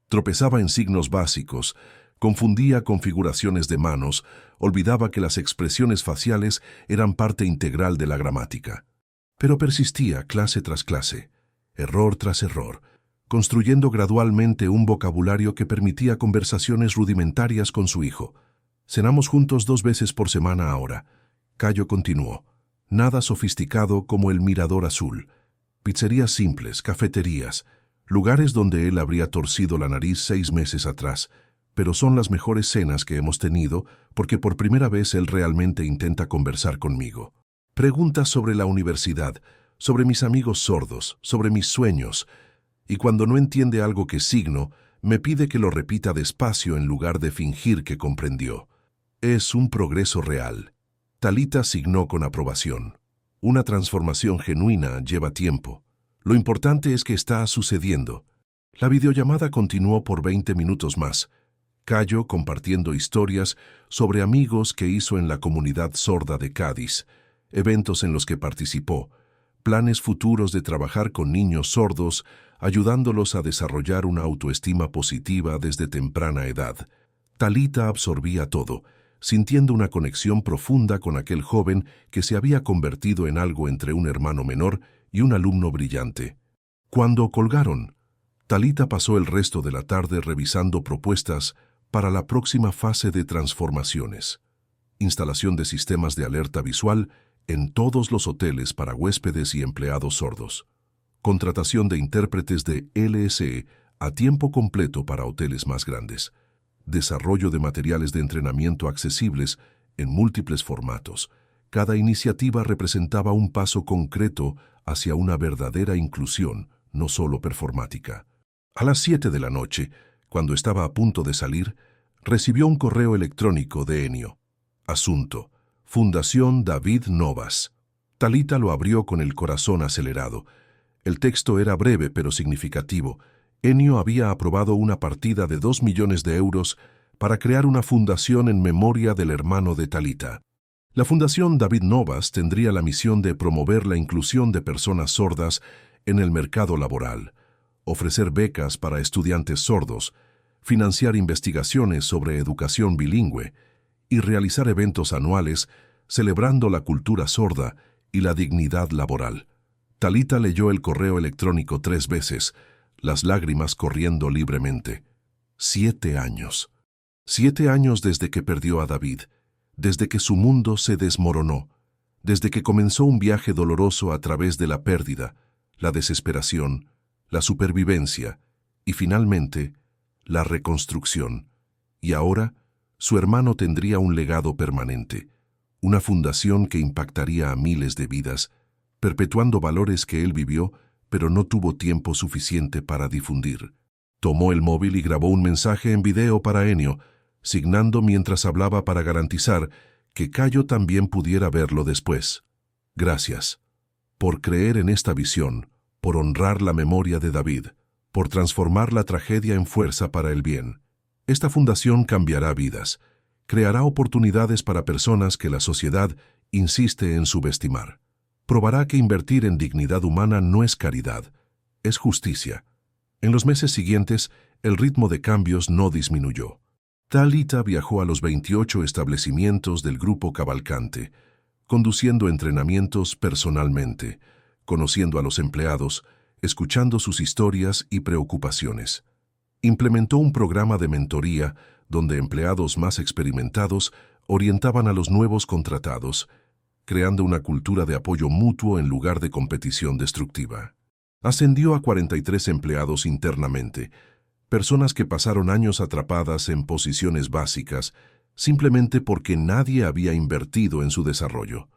Tropezaba en signos básicos, confundía configuraciones de manos, olvidaba que las expresiones faciales eran parte integral de la gramática. Pero persistía clase tras clase, error tras error, construyendo gradualmente un vocabulario que permitía conversaciones rudimentarias con su hijo. Cenamos juntos 2 veces por semana ahora. Cayo continuó. Nada sofisticado como el Mirador Azul. Pizzerías simples, cafeterías, lugares donde él habría torcido la nariz 6 meses atrás, pero son las mejores cenas que hemos tenido porque por primera vez él realmente intenta conversar conmigo. Preguntas sobre la universidad, sobre mis amigos sordos, sobre mis sueños, y cuando no entiende algo que signo, me pide que lo repita despacio en lugar de fingir que comprendió. Es un progreso real. Talita signó con aprobación. Una transformación genuina lleva tiempo. Lo importante es que está sucediendo. La videollamada continuó por 20 minutos más. Cayo compartiendo historias sobre amigos que hizo en la comunidad sorda de Cádiz, eventos en los que participó, planes futuros de trabajar con niños sordos, ayudándolos a desarrollar una autoestima positiva desde temprana edad. Talita absorbía todo, sintiendo una conexión profunda con aquel joven que se había convertido en algo entre un hermano menor y un alumno brillante. Cuando colgaron, Talita pasó el resto de la tarde revisando propuestas para la próxima fase de transformaciones. Instalación de sistemas de alerta visual en todos los hoteles para huéspedes y empleados sordos. Contratación de intérpretes de LSE a tiempo completo para hoteles más grandes. Desarrollo de materiales de entrenamiento accesibles en múltiples formatos. Cada iniciativa representaba un paso concreto hacia una verdadera inclusión, no solo performática. A las 7 de la noche, cuando estaba a punto de salir, recibió un correo electrónico de Ennio. Asunto: Fundación David Novas. Talita lo abrió con el corazón acelerado. El texto era breve pero significativo. Ennio había aprobado una partida de 2 millones de euros para crear una fundación en memoria del hermano de Talita. La Fundación David Novas tendría la misión de promover la inclusión de personas sordas en el mercado laboral, ofrecer becas para estudiantes sordos, financiar investigaciones sobre educación bilingüe y realizar eventos anuales celebrando la cultura sorda y la dignidad laboral. Talita leyó el correo electrónico 3 veces, las lágrimas corriendo libremente. 7 años. 7 años desde que perdió a David, desde que su mundo se desmoronó, desde que comenzó un viaje doloroso a través de la pérdida, la desesperación, la supervivencia y finalmente la reconstrucción. Y ahora, su hermano tendría un legado permanente, una fundación que impactaría a miles de vidas, perpetuando valores que él vivió pero no tuvo tiempo suficiente para difundir. Tomó el móvil y grabó un mensaje en video para Ennio, signando mientras hablaba para garantizar que Cayo también pudiera verlo después. Gracias por creer en esta visión, por honrar la memoria de David, por transformar la tragedia en fuerza para el bien. Esta fundación cambiará vidas, creará oportunidades para personas que la sociedad insiste en subestimar. Probará que invertir en dignidad humana no es caridad, es justicia. En los meses siguientes, el ritmo de cambios no disminuyó. Thalita viajó a los 28 establecimientos del Grupo Cavalcante, conduciendo entrenamientos personalmente, conociendo a los empleados, escuchando sus historias y preocupaciones. Implementó un programa de mentoría donde empleados más experimentados orientaban a los nuevos contratados, creando una cultura de apoyo mutuo en lugar de competición destructiva. Ascendió a 43 empleados internamente, personas que pasaron años atrapadas en posiciones básicas simplemente porque nadie había invertido en su desarrollo.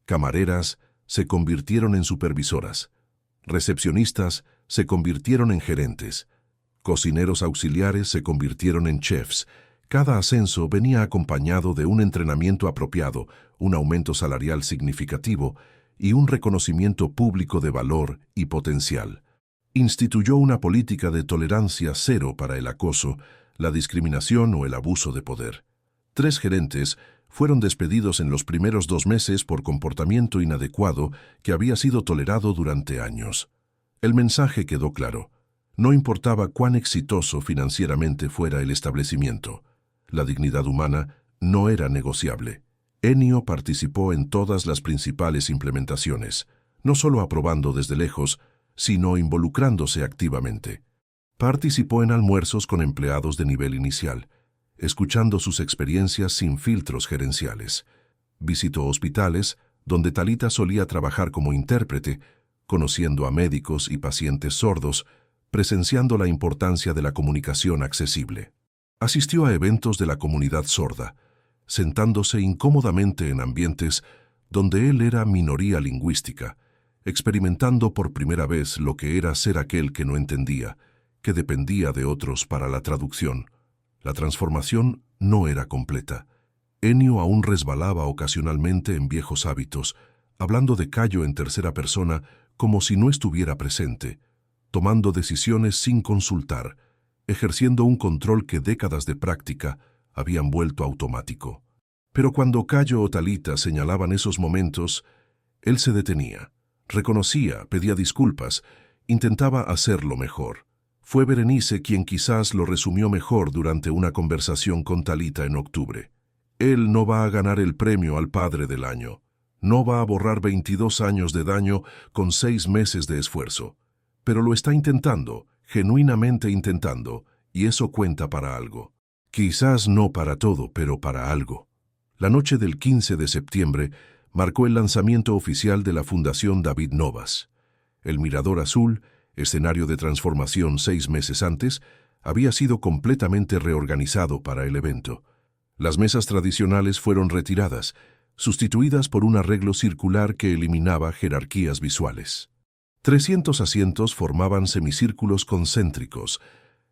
Camareras se convirtieron en supervisoras, recepcionistas se convirtieron en gerentes, cocineros auxiliares se convirtieron en chefs. Cada ascenso venía acompañado de un entrenamiento apropiado, un aumento salarial significativo y un reconocimiento público de valor y potencial. Instituyó una política de tolerancia cero para el acoso, la discriminación o el abuso de poder. 3 gerentes fueron despedidos en los primeros 2 meses por comportamiento inadecuado que había sido tolerado durante años. El mensaje quedó claro. No importaba cuán exitoso financieramente fuera el establecimiento. La dignidad humana no era negociable. Ennio participó en todas las principales implementaciones, no solo aprobando desde lejos, sino involucrándose activamente. Participó en almuerzos con empleados de nivel inicial, escuchando sus experiencias sin filtros gerenciales. Visitó hospitales, donde Thalita solía trabajar como intérprete, conociendo a médicos y pacientes sordos, presenciando la importancia de la comunicación accesible. Asistió a eventos de la comunidad sorda, sentándose incómodamente en ambientes donde él era minoría lingüística, experimentando por primera vez lo que era ser aquel que no entendía, que dependía de otros para la traducción. La transformación no era completa. Ennio aún resbalaba ocasionalmente en viejos hábitos, hablando de Cayo en tercera persona como si no estuviera presente, tomando decisiones sin consultar, ejerciendo un control que décadas de práctica habían vuelto automático. Pero cuando Cayo o Thalita señalaban esos momentos, él se detenía, reconocía, pedía disculpas, intentaba hacerlo mejor. Fue Berenice quien quizás lo resumió mejor durante una conversación con Thalita en octubre. Él no va a ganar el premio al padre del año. No va a borrar 22 años de daño con 6 meses de esfuerzo. Pero lo está intentando, genuinamente intentando, y eso cuenta para algo. Quizás no para todo, pero para algo. La noche del 15 de septiembre marcó el lanzamiento oficial de la Fundación David Novas. El Mirador Azul, escenario de transformación 6 meses antes, había sido completamente reorganizado para el evento. Las mesas tradicionales fueron retiradas, sustituidas por un arreglo circular que eliminaba jerarquías visuales. 300 asientos formaban semicírculos concéntricos,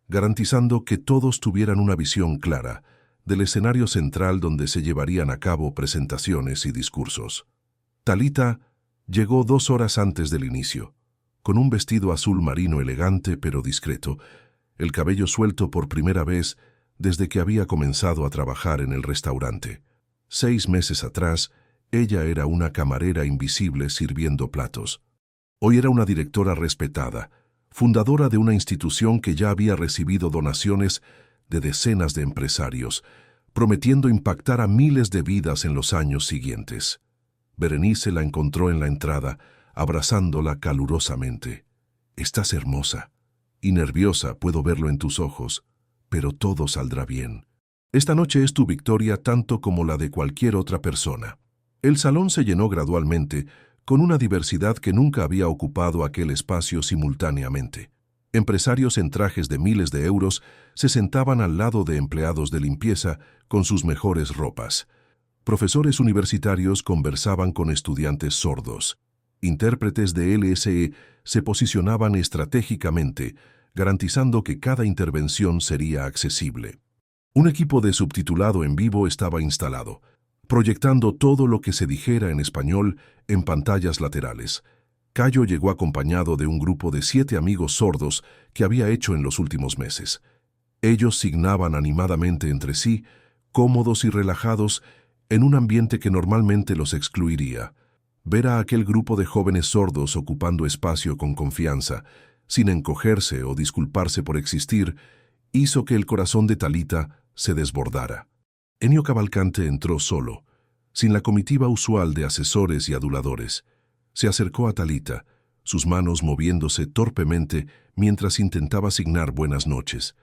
garantizando que todos tuvieran una visión clara del escenario central donde se llevarían a cabo presentaciones y discursos. Thalita llegó 2 horas antes del inicio, con un vestido azul marino elegante pero discreto, el cabello suelto por primera vez desde que había comenzado a trabajar en el restaurante. 6 meses atrás, ella era una camarera invisible sirviendo platos. Hoy era una directora respetada, fundadora de una institución que ya había recibido donaciones de decenas de empresarios, prometiendo impactar a miles de vidas en los años siguientes. Berenice la encontró en la entrada, abrazándola calurosamente. «Estás hermosa y nerviosa, puedo verlo en tus ojos, pero todo saldrá bien. Esta noche es tu victoria tanto como la de cualquier otra persona». El salón se llenó gradualmente, con una diversidad que nunca había ocupado aquel espacio simultáneamente. Empresarios en trajes de miles de euros se sentaban al lado de empleados de limpieza con sus mejores ropas. Profesores universitarios conversaban con estudiantes sordos. Intérpretes de LSE se posicionaban estratégicamente, garantizando que cada intervención sería accesible. Un equipo de subtitulado en vivo estaba instalado, proyectando todo lo que se dijera en español en pantallas laterales. Cayo llegó acompañado de un grupo de 7 amigos sordos que había hecho en los últimos meses. Ellos signaban animadamente entre sí, cómodos y relajados, en un ambiente que normalmente los excluiría. Ver a aquel grupo de jóvenes sordos ocupando espacio con confianza, sin encogerse o disculparse por existir, hizo que el corazón de Talita se desbordara. Ennio Cavalcante entró solo, sin la comitiva usual de asesores y aduladores. Se acercó a Talita, sus manos moviéndose torpemente mientras intentaba signar buenas noches.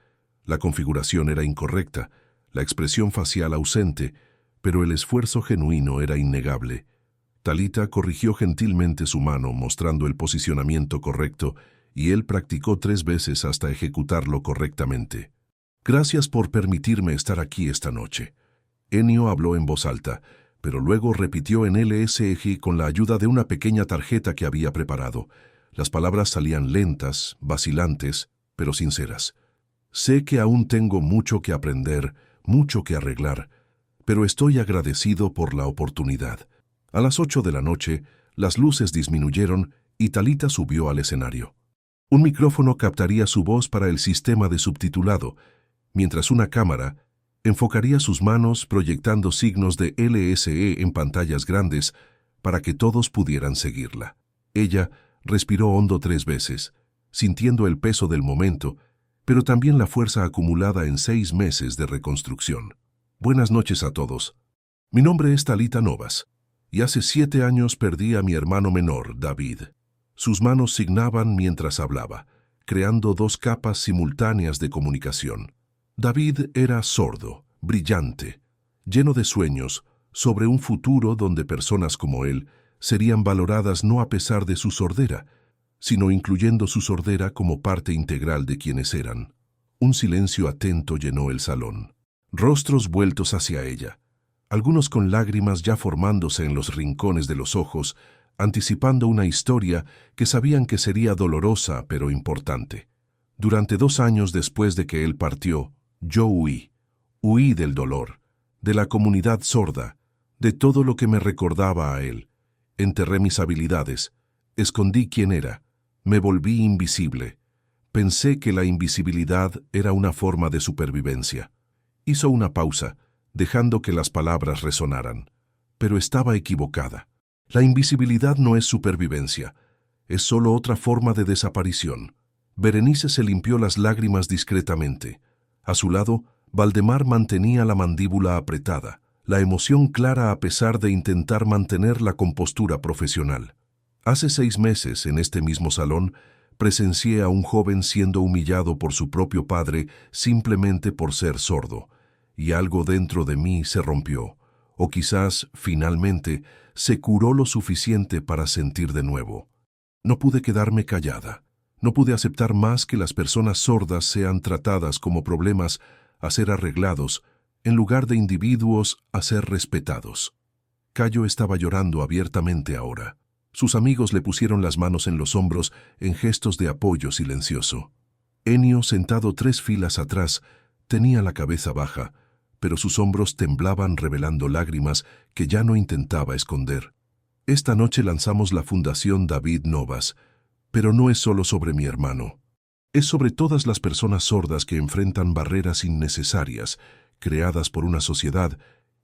La configuración era incorrecta, la expresión facial ausente, pero el esfuerzo genuino era innegable. Talita corrigió gentilmente su mano mostrando el posicionamiento correcto y él practicó 3 veces hasta ejecutarlo correctamente. «Gracias por permitirme estar aquí esta noche». Ennio habló en voz alta, pero luego repitió en LSG con la ayuda de una pequeña tarjeta que había preparado. Las palabras salían lentas, vacilantes, pero sinceras. «Sé que aún tengo mucho que aprender, mucho que arreglar, pero estoy agradecido por la oportunidad». A las 8 de la noche, las luces disminuyeron y Talita subió al escenario. Un micrófono captaría su voz para el sistema de subtitulado, mientras una cámara enfocaría sus manos proyectando signos de LSE en pantallas grandes para que todos pudieran seguirla. Ella respiró hondo 3 veces, sintiendo el peso del momento, pero también la fuerza acumulada en 6 meses de reconstrucción. Buenas noches a todos. Mi nombre es Talita Novas, y hace 7 años perdí a mi hermano menor, David. Sus manos signaban mientras hablaba, creando 2 capas simultáneas de comunicación. David era sordo, brillante, lleno de sueños sobre un futuro donde personas como él serían valoradas no a pesar de su sordera, sino incluyendo su sordera como parte integral de quienes eran. Un silencio atento llenó el salón. Rostros vueltos hacia ella, algunos con lágrimas ya formándose en los rincones de los ojos, anticipando una historia que sabían que sería dolorosa pero importante. Durante 2 años después de que él partió, yo huí del dolor, de la comunidad sorda, de todo lo que me recordaba a él. Enterré mis habilidades, escondí quién era, me volví invisible. Pensé que la invisibilidad era una forma de supervivencia. Hizo una pausa, dejando que las palabras resonaran. Pero estaba equivocada. La invisibilidad no es supervivencia, es solo otra forma de desaparición. Berenice se limpió las lágrimas discretamente. A su lado, Valdemar mantenía la mandíbula apretada, la emoción clara a pesar de intentar mantener la compostura profesional. Hace 6 meses, en este mismo salón, presencié a un joven siendo humillado por su propio padre simplemente por ser sordo, y algo dentro de mí se rompió, o quizás, finalmente, se curó lo suficiente para sentir de nuevo. No pude quedarme callada. No pude aceptar más que las personas sordas sean tratadas como problemas a ser arreglados, en lugar de individuos a ser respetados. Cayo estaba llorando abiertamente ahora. Sus amigos le pusieron las manos en los hombros en gestos de apoyo silencioso. Ennio, sentado 3 filas atrás, tenía la cabeza baja, pero sus hombros temblaban revelando lágrimas que ya no intentaba esconder. Esta noche lanzamos la Fundación David Novas, pero no es solo sobre mi hermano. Es sobre todas las personas sordas que enfrentan barreras innecesarias, creadas por una sociedad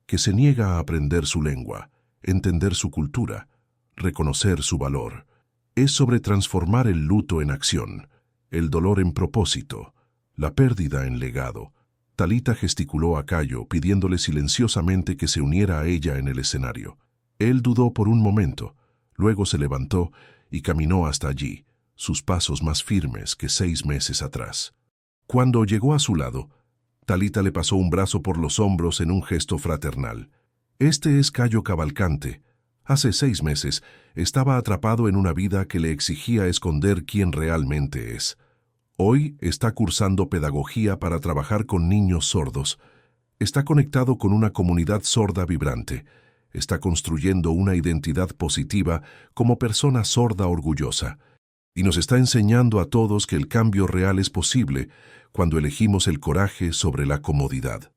que se niega a aprender su lengua, entender su cultura, reconocer su valor. Es sobre transformar el luto en acción, el dolor en propósito, la pérdida en legado. Talita gesticuló a Cayo, pidiéndole silenciosamente que se uniera a ella en el escenario. Él dudó por un momento, luego se levantó y caminó hasta allí, sus pasos más firmes que 6 meses atrás. Cuando llegó a su lado, Talita le pasó un brazo por los hombros en un gesto fraternal. Este es Cayo Cavalcante. Hace 6 meses estaba atrapado en una vida que le exigía esconder quién realmente es. Hoy está cursando pedagogía para trabajar con niños sordos. Está conectado con una comunidad sorda vibrante. está construyendo una identidad positiva como persona sorda orgullosa y nos está enseñando a todos que el cambio real es posible cuando elegimos el coraje sobre la comodidad.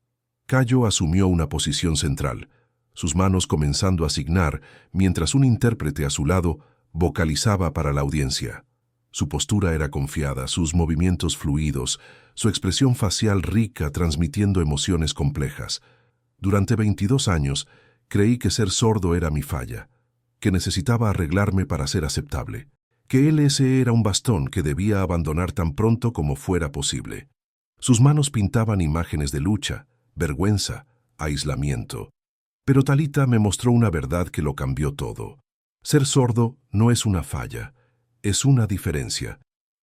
Cayo asumió una posición central, sus manos comenzando a signar mientras un intérprete a su lado vocalizaba para la audiencia. Su postura era confiada, sus movimientos fluidos, su expresión facial rica transmitiendo emociones complejas. Durante 22 años creí que ser sordo era mi falla, que necesitaba arreglarme para ser aceptable, que ese era un bastón que debía abandonar tan pronto como fuera posible. Sus manos pintaban imágenes de lucha, vergüenza, aislamiento. Pero Talita me mostró una verdad que lo cambió todo. Ser sordo no es una falla, es una diferencia.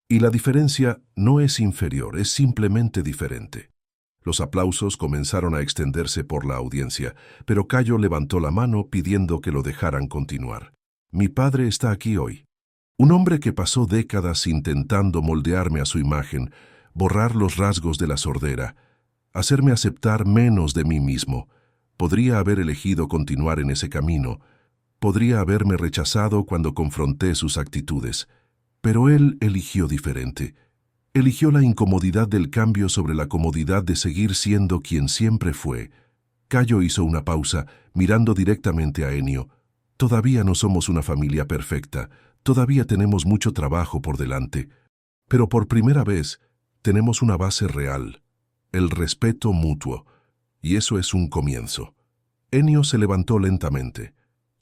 Y la diferencia no es inferior, es simplemente diferente. Los aplausos comenzaron a extenderse por la audiencia, pero Cayo levantó la mano pidiendo que lo dejaran continuar. Mi padre está aquí hoy. Un hombre que pasó décadas intentando moldearme a su imagen, borrar los rasgos de la sordera, hacerme aceptar menos de mí mismo. Podría haber elegido continuar en ese camino, podría haberme rechazado cuando confronté sus actitudes, pero él eligió diferente. Eligió la incomodidad del cambio sobre la comodidad de seguir siendo quien siempre fue. Cayo hizo una pausa, mirando directamente a Ennio. Todavía no somos una familia perfecta, todavía tenemos mucho trabajo por delante, pero por primera vez tenemos una base real, el respeto mutuo, y eso es un comienzo. Ennio se levantó lentamente.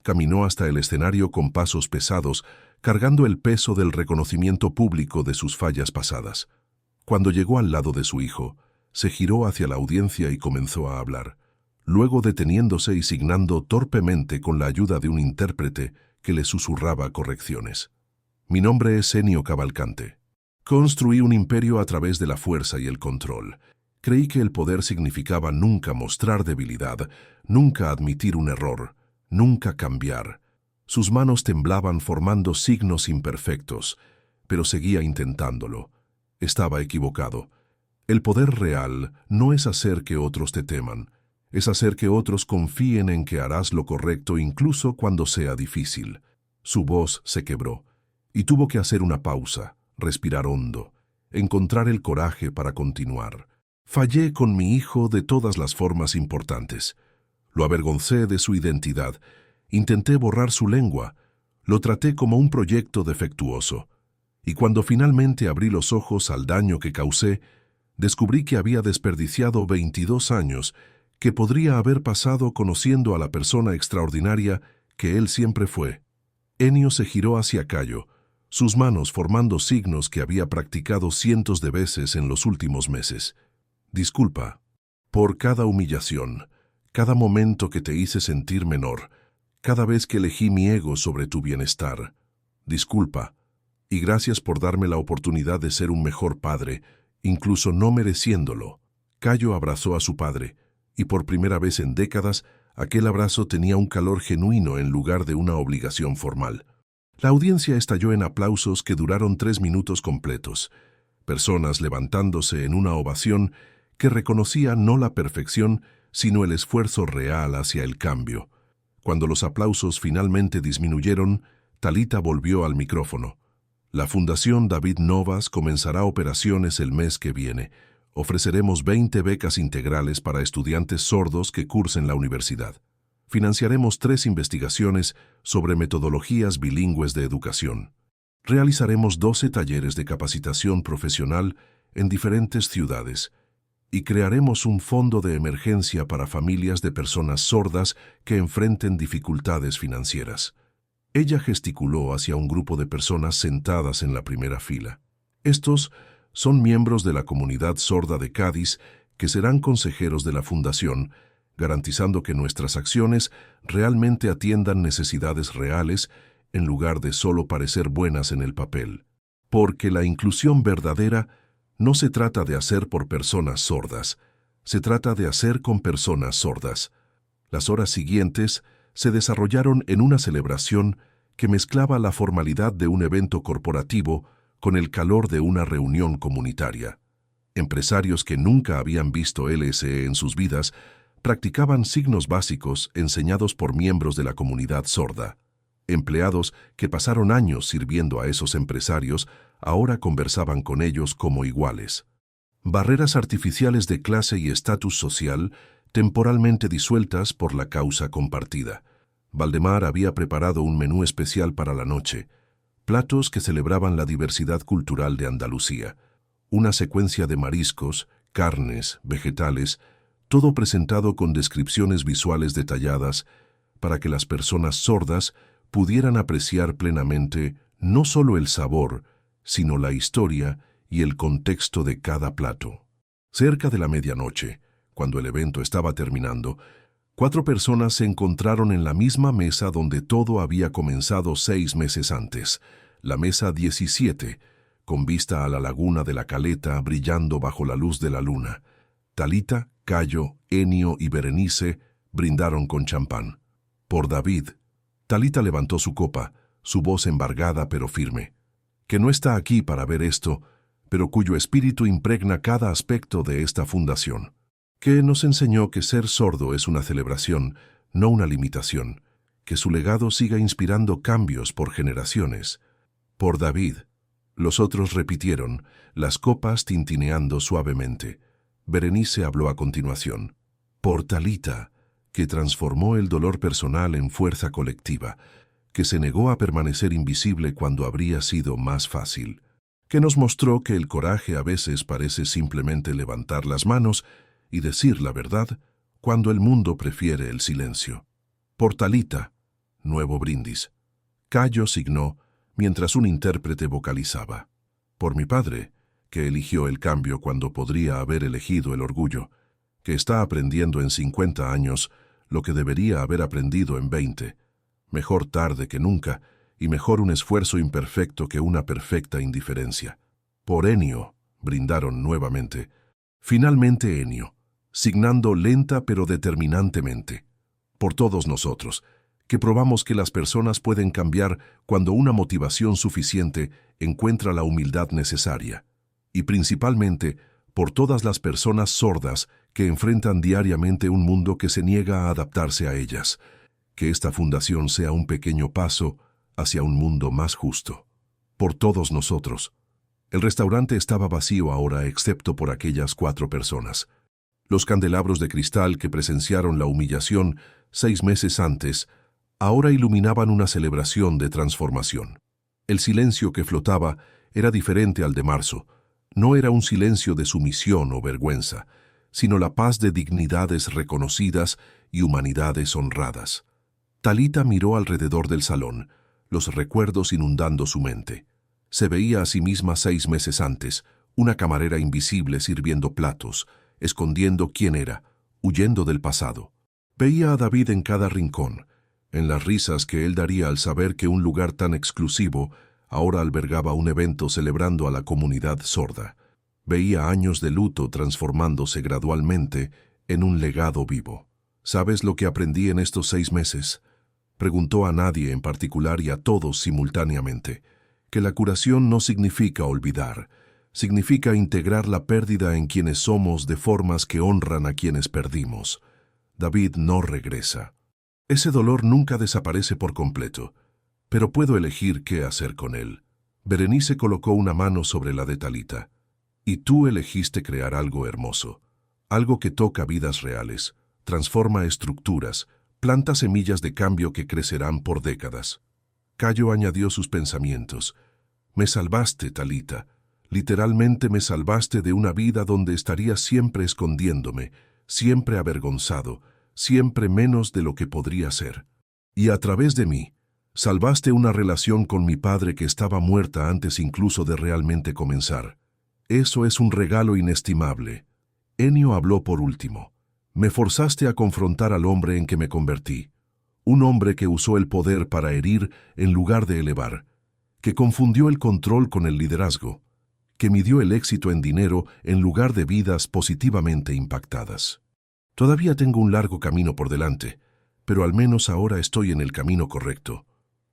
Caminó hasta el escenario con pasos pesados, cargando el peso del reconocimiento público de sus fallas pasadas. Cuando llegó al lado de su hijo, se giró hacia la audiencia y comenzó a hablar, luego deteniéndose y signando torpemente con la ayuda de un intérprete que le susurraba correcciones. Mi nombre es Ennio Cavalcante. Construí un imperio a través de la fuerza y el control. Creí que el poder significaba nunca mostrar debilidad, nunca admitir un error, nunca cambiar. Sus manos temblaban formando signos imperfectos, pero seguía intentándolo. Estaba equivocado. El poder real no es hacer que otros te teman, es hacer que otros confíen en que harás lo correcto incluso cuando sea difícil. Su voz se quebró, y tuvo que hacer una pausa, respirar hondo, encontrar el coraje para continuar. Fallé con mi hijo de todas las formas importantes. Lo avergoncé de su identidad, intenté borrar su lengua, lo traté como un proyecto defectuoso. Y cuando finalmente abrí los ojos al daño que causé, descubrí que había desperdiciado 22 años que podría haber pasado conociendo a la persona extraordinaria que él siempre fue. Ennio se giró hacia Cayo, sus manos formando signos que había practicado cientos de veces en los últimos meses. Disculpa por cada humillación, cada momento que te hice sentir menor, cada vez que elegí mi ego sobre tu bienestar. Disculpa, y gracias por darme la oportunidad de ser un mejor padre, incluso no mereciéndolo. Cayo abrazó a su padre, y por primera vez en décadas, aquel abrazo tenía un calor genuino en lugar de una obligación formal. La audiencia estalló en aplausos que duraron 3 minutos completos, personas levantándose en una ovación que reconocía no la perfección, sino el esfuerzo real hacia el cambio. Cuando los aplausos finalmente disminuyeron, Talita volvió al micrófono. La Fundación David Novas comenzará operaciones el mes que viene. Ofreceremos 20 becas integrales para estudiantes sordos que cursen la universidad. Financiaremos 3 investigaciones sobre metodologías bilingües de educación. Realizaremos 12 talleres de capacitación profesional en diferentes ciudades y crearemos un fondo de emergencia para familias de personas sordas que enfrenten dificultades financieras. Ella gesticuló hacia un grupo de personas sentadas en la primera fila. Estos son miembros de la comunidad sorda de Cádiz que serán consejeros de la Fundación, garantizando que nuestras acciones realmente atiendan necesidades reales en lugar de solo parecer buenas en el papel. Porque la inclusión verdadera no se trata de hacer por personas sordas, se trata de hacer con personas sordas. Las horas siguientes se desarrollaron en una celebración que mezclaba la formalidad de un evento corporativo con el calor de una reunión comunitaria. Empresarios que nunca habían visto LSE en sus vidas practicaban signos básicos enseñados por miembros de la comunidad sorda. Empleados que pasaron años sirviendo a esos empresarios ahora conversaban con ellos como iguales. Barreras artificiales de clase y estatus social temporalmente disueltas por la causa compartida. Valdemar había preparado un menú especial para la noche, platos que celebraban la diversidad cultural de Andalucía, una secuencia de mariscos, carnes, vegetales, todo presentado con descripciones visuales detalladas para que las personas sordas pudieran apreciar plenamente no solo el sabor, sino la historia y el contexto de cada plato. Cerca de la medianoche, cuando el evento estaba terminando, 4 personas se encontraron en la misma mesa donde todo había comenzado 6 meses antes, la mesa 17, con vista a la laguna de la Caleta brillando bajo la luz de la luna. Talita, Cayo, Enio y Berenice brindaron con champán. Por David. Talita levantó su copa, su voz embargada pero firme, que no está aquí para ver esto, pero cuyo espíritu impregna cada aspecto de esta fundación, que nos enseñó que ser sordo es una celebración, no una limitación, que su legado siga inspirando cambios por generaciones. Por David. Los otros repitieron, las copas tintineando suavemente. Berenice habló a continuación. Por Talita, que transformó el dolor personal en fuerza colectiva, que se negó a permanecer invisible cuando habría sido más fácil, que nos mostró que el coraje a veces parece simplemente levantar las manos y decir la verdad cuando el mundo prefiere el silencio. Por Talita, nuevo brindis. Cayo signó mientras un intérprete vocalizaba. Por mi padre, que eligió el cambio cuando podría haber elegido el orgullo, que está aprendiendo en 50 años lo que debería haber aprendido en 20. Mejor tarde que nunca, y mejor un esfuerzo imperfecto que una perfecta indiferencia. Por Enio, brindaron nuevamente. Finalmente Enio, signando lenta pero determinantemente. Por todos nosotros, que probamos que las personas pueden cambiar cuando una motivación suficiente encuentra la humildad necesaria. Y principalmente, por todas las personas sordas que enfrentan diariamente un mundo que se niega a adaptarse a ellas. Que esta fundación sea un pequeño paso hacia un mundo más justo. Por todos nosotros. El restaurante estaba vacío ahora excepto por aquellas 4 personas. Los candelabros de cristal que presenciaron la humillación 6 meses antes ahora iluminaban una celebración de transformación. El silencio que flotaba era diferente al de marzo. No era un silencio de sumisión o vergüenza, sino la paz de dignidades reconocidas y humanidades honradas. Talita miró alrededor del salón, los recuerdos inundando su mente. Se veía a sí misma 6 meses antes, una camarera invisible sirviendo platos, escondiendo quién era, huyendo del pasado. Veía a David en cada rincón, en las risas que él daría al saber que un lugar tan exclusivo ahora albergaba un evento celebrando a la comunidad sorda. Veía años de luto transformándose gradualmente en un legado vivo. ¿Sabes lo que aprendí en estos 6 meses? Preguntó a nadie en particular y a todos simultáneamente. Que la curación no significa olvidar, significa integrar la pérdida en quienes somos de formas que honran a quienes perdimos. David no regresa. Ese dolor nunca desaparece por completo, pero puedo elegir qué hacer con él. Berenice colocó una mano sobre la de Talita. Y tú elegiste crear algo hermoso, algo que toca vidas reales, transforma estructuras, planta semillas de cambio que crecerán por décadas. Cayo añadió sus pensamientos. Me salvaste, Talita. Literalmente me salvaste de una vida donde estaría siempre escondiéndome, siempre avergonzado, siempre menos de lo que podría ser. Y a través de mí, salvaste una relación con mi padre que estaba muerta antes incluso de realmente comenzar. Eso es un regalo inestimable. Enio habló por último. Me forzaste a confrontar al hombre en que me convertí. Un hombre que usó el poder para herir en lugar de elevar, que confundió el control con el liderazgo, que midió el éxito en dinero en lugar de vidas positivamente impactadas. Todavía tengo un largo camino por delante, pero al menos ahora estoy en el camino correcto.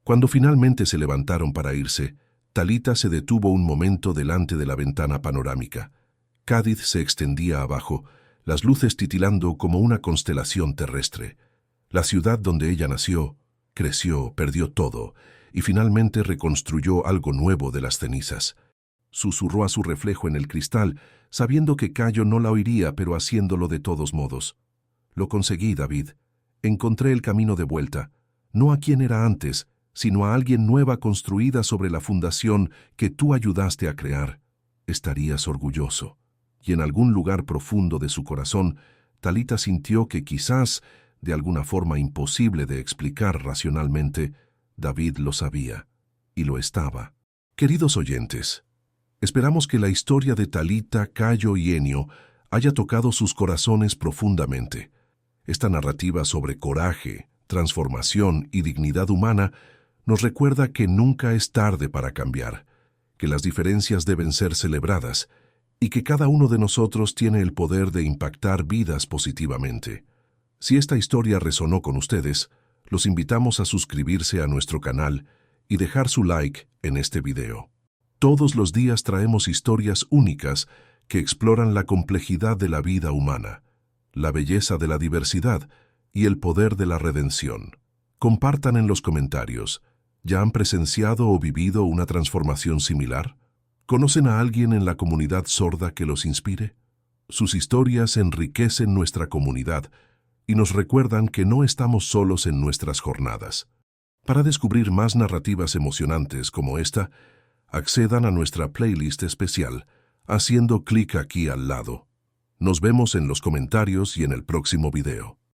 Cuando finalmente se levantaron para irse, Talita se detuvo un momento delante de la ventana panorámica. Cádiz se extendía abajo, las luces titilando como una constelación terrestre. La ciudad donde ella nació, creció, perdió todo, y finalmente reconstruyó algo nuevo de las cenizas. Susurró a su reflejo en el cristal, sabiendo que Cayo no la oiría, pero haciéndolo de todos modos. Lo conseguí, David. Encontré el camino de vuelta, no a quien era antes, sino a alguien nueva construida sobre la fundación que tú ayudaste a crear. Estarías orgulloso. Y en algún lugar profundo de su corazón, Talita sintió que quizás, de alguna forma imposible de explicar racionalmente, David lo sabía, y lo estaba. Queridos oyentes, esperamos que la historia de Talita, Cayo y Enio haya tocado sus corazones profundamente. Esta narrativa sobre coraje, transformación y dignidad humana nos recuerda que nunca es tarde para cambiar, que las diferencias deben ser celebradas y que cada uno de nosotros tiene el poder de impactar vidas positivamente. Si esta historia resonó con ustedes, los invitamos a suscribirse a nuestro canal y dejar su like en este video. Todos los días traemos historias únicas que exploran la complejidad de la vida humana, la belleza de la diversidad y el poder de la redención. Compartan en los comentarios. ¿Ya han presenciado o vivido una transformación similar? ¿Conocen a alguien en la comunidad sorda que los inspire? Sus historias enriquecen nuestra comunidad y nos recuerdan que no estamos solos en nuestras jornadas. Para descubrir más narrativas emocionantes como esta, accedan a nuestra playlist especial haciendo clic aquí al lado. Nos vemos en los comentarios y en el próximo video.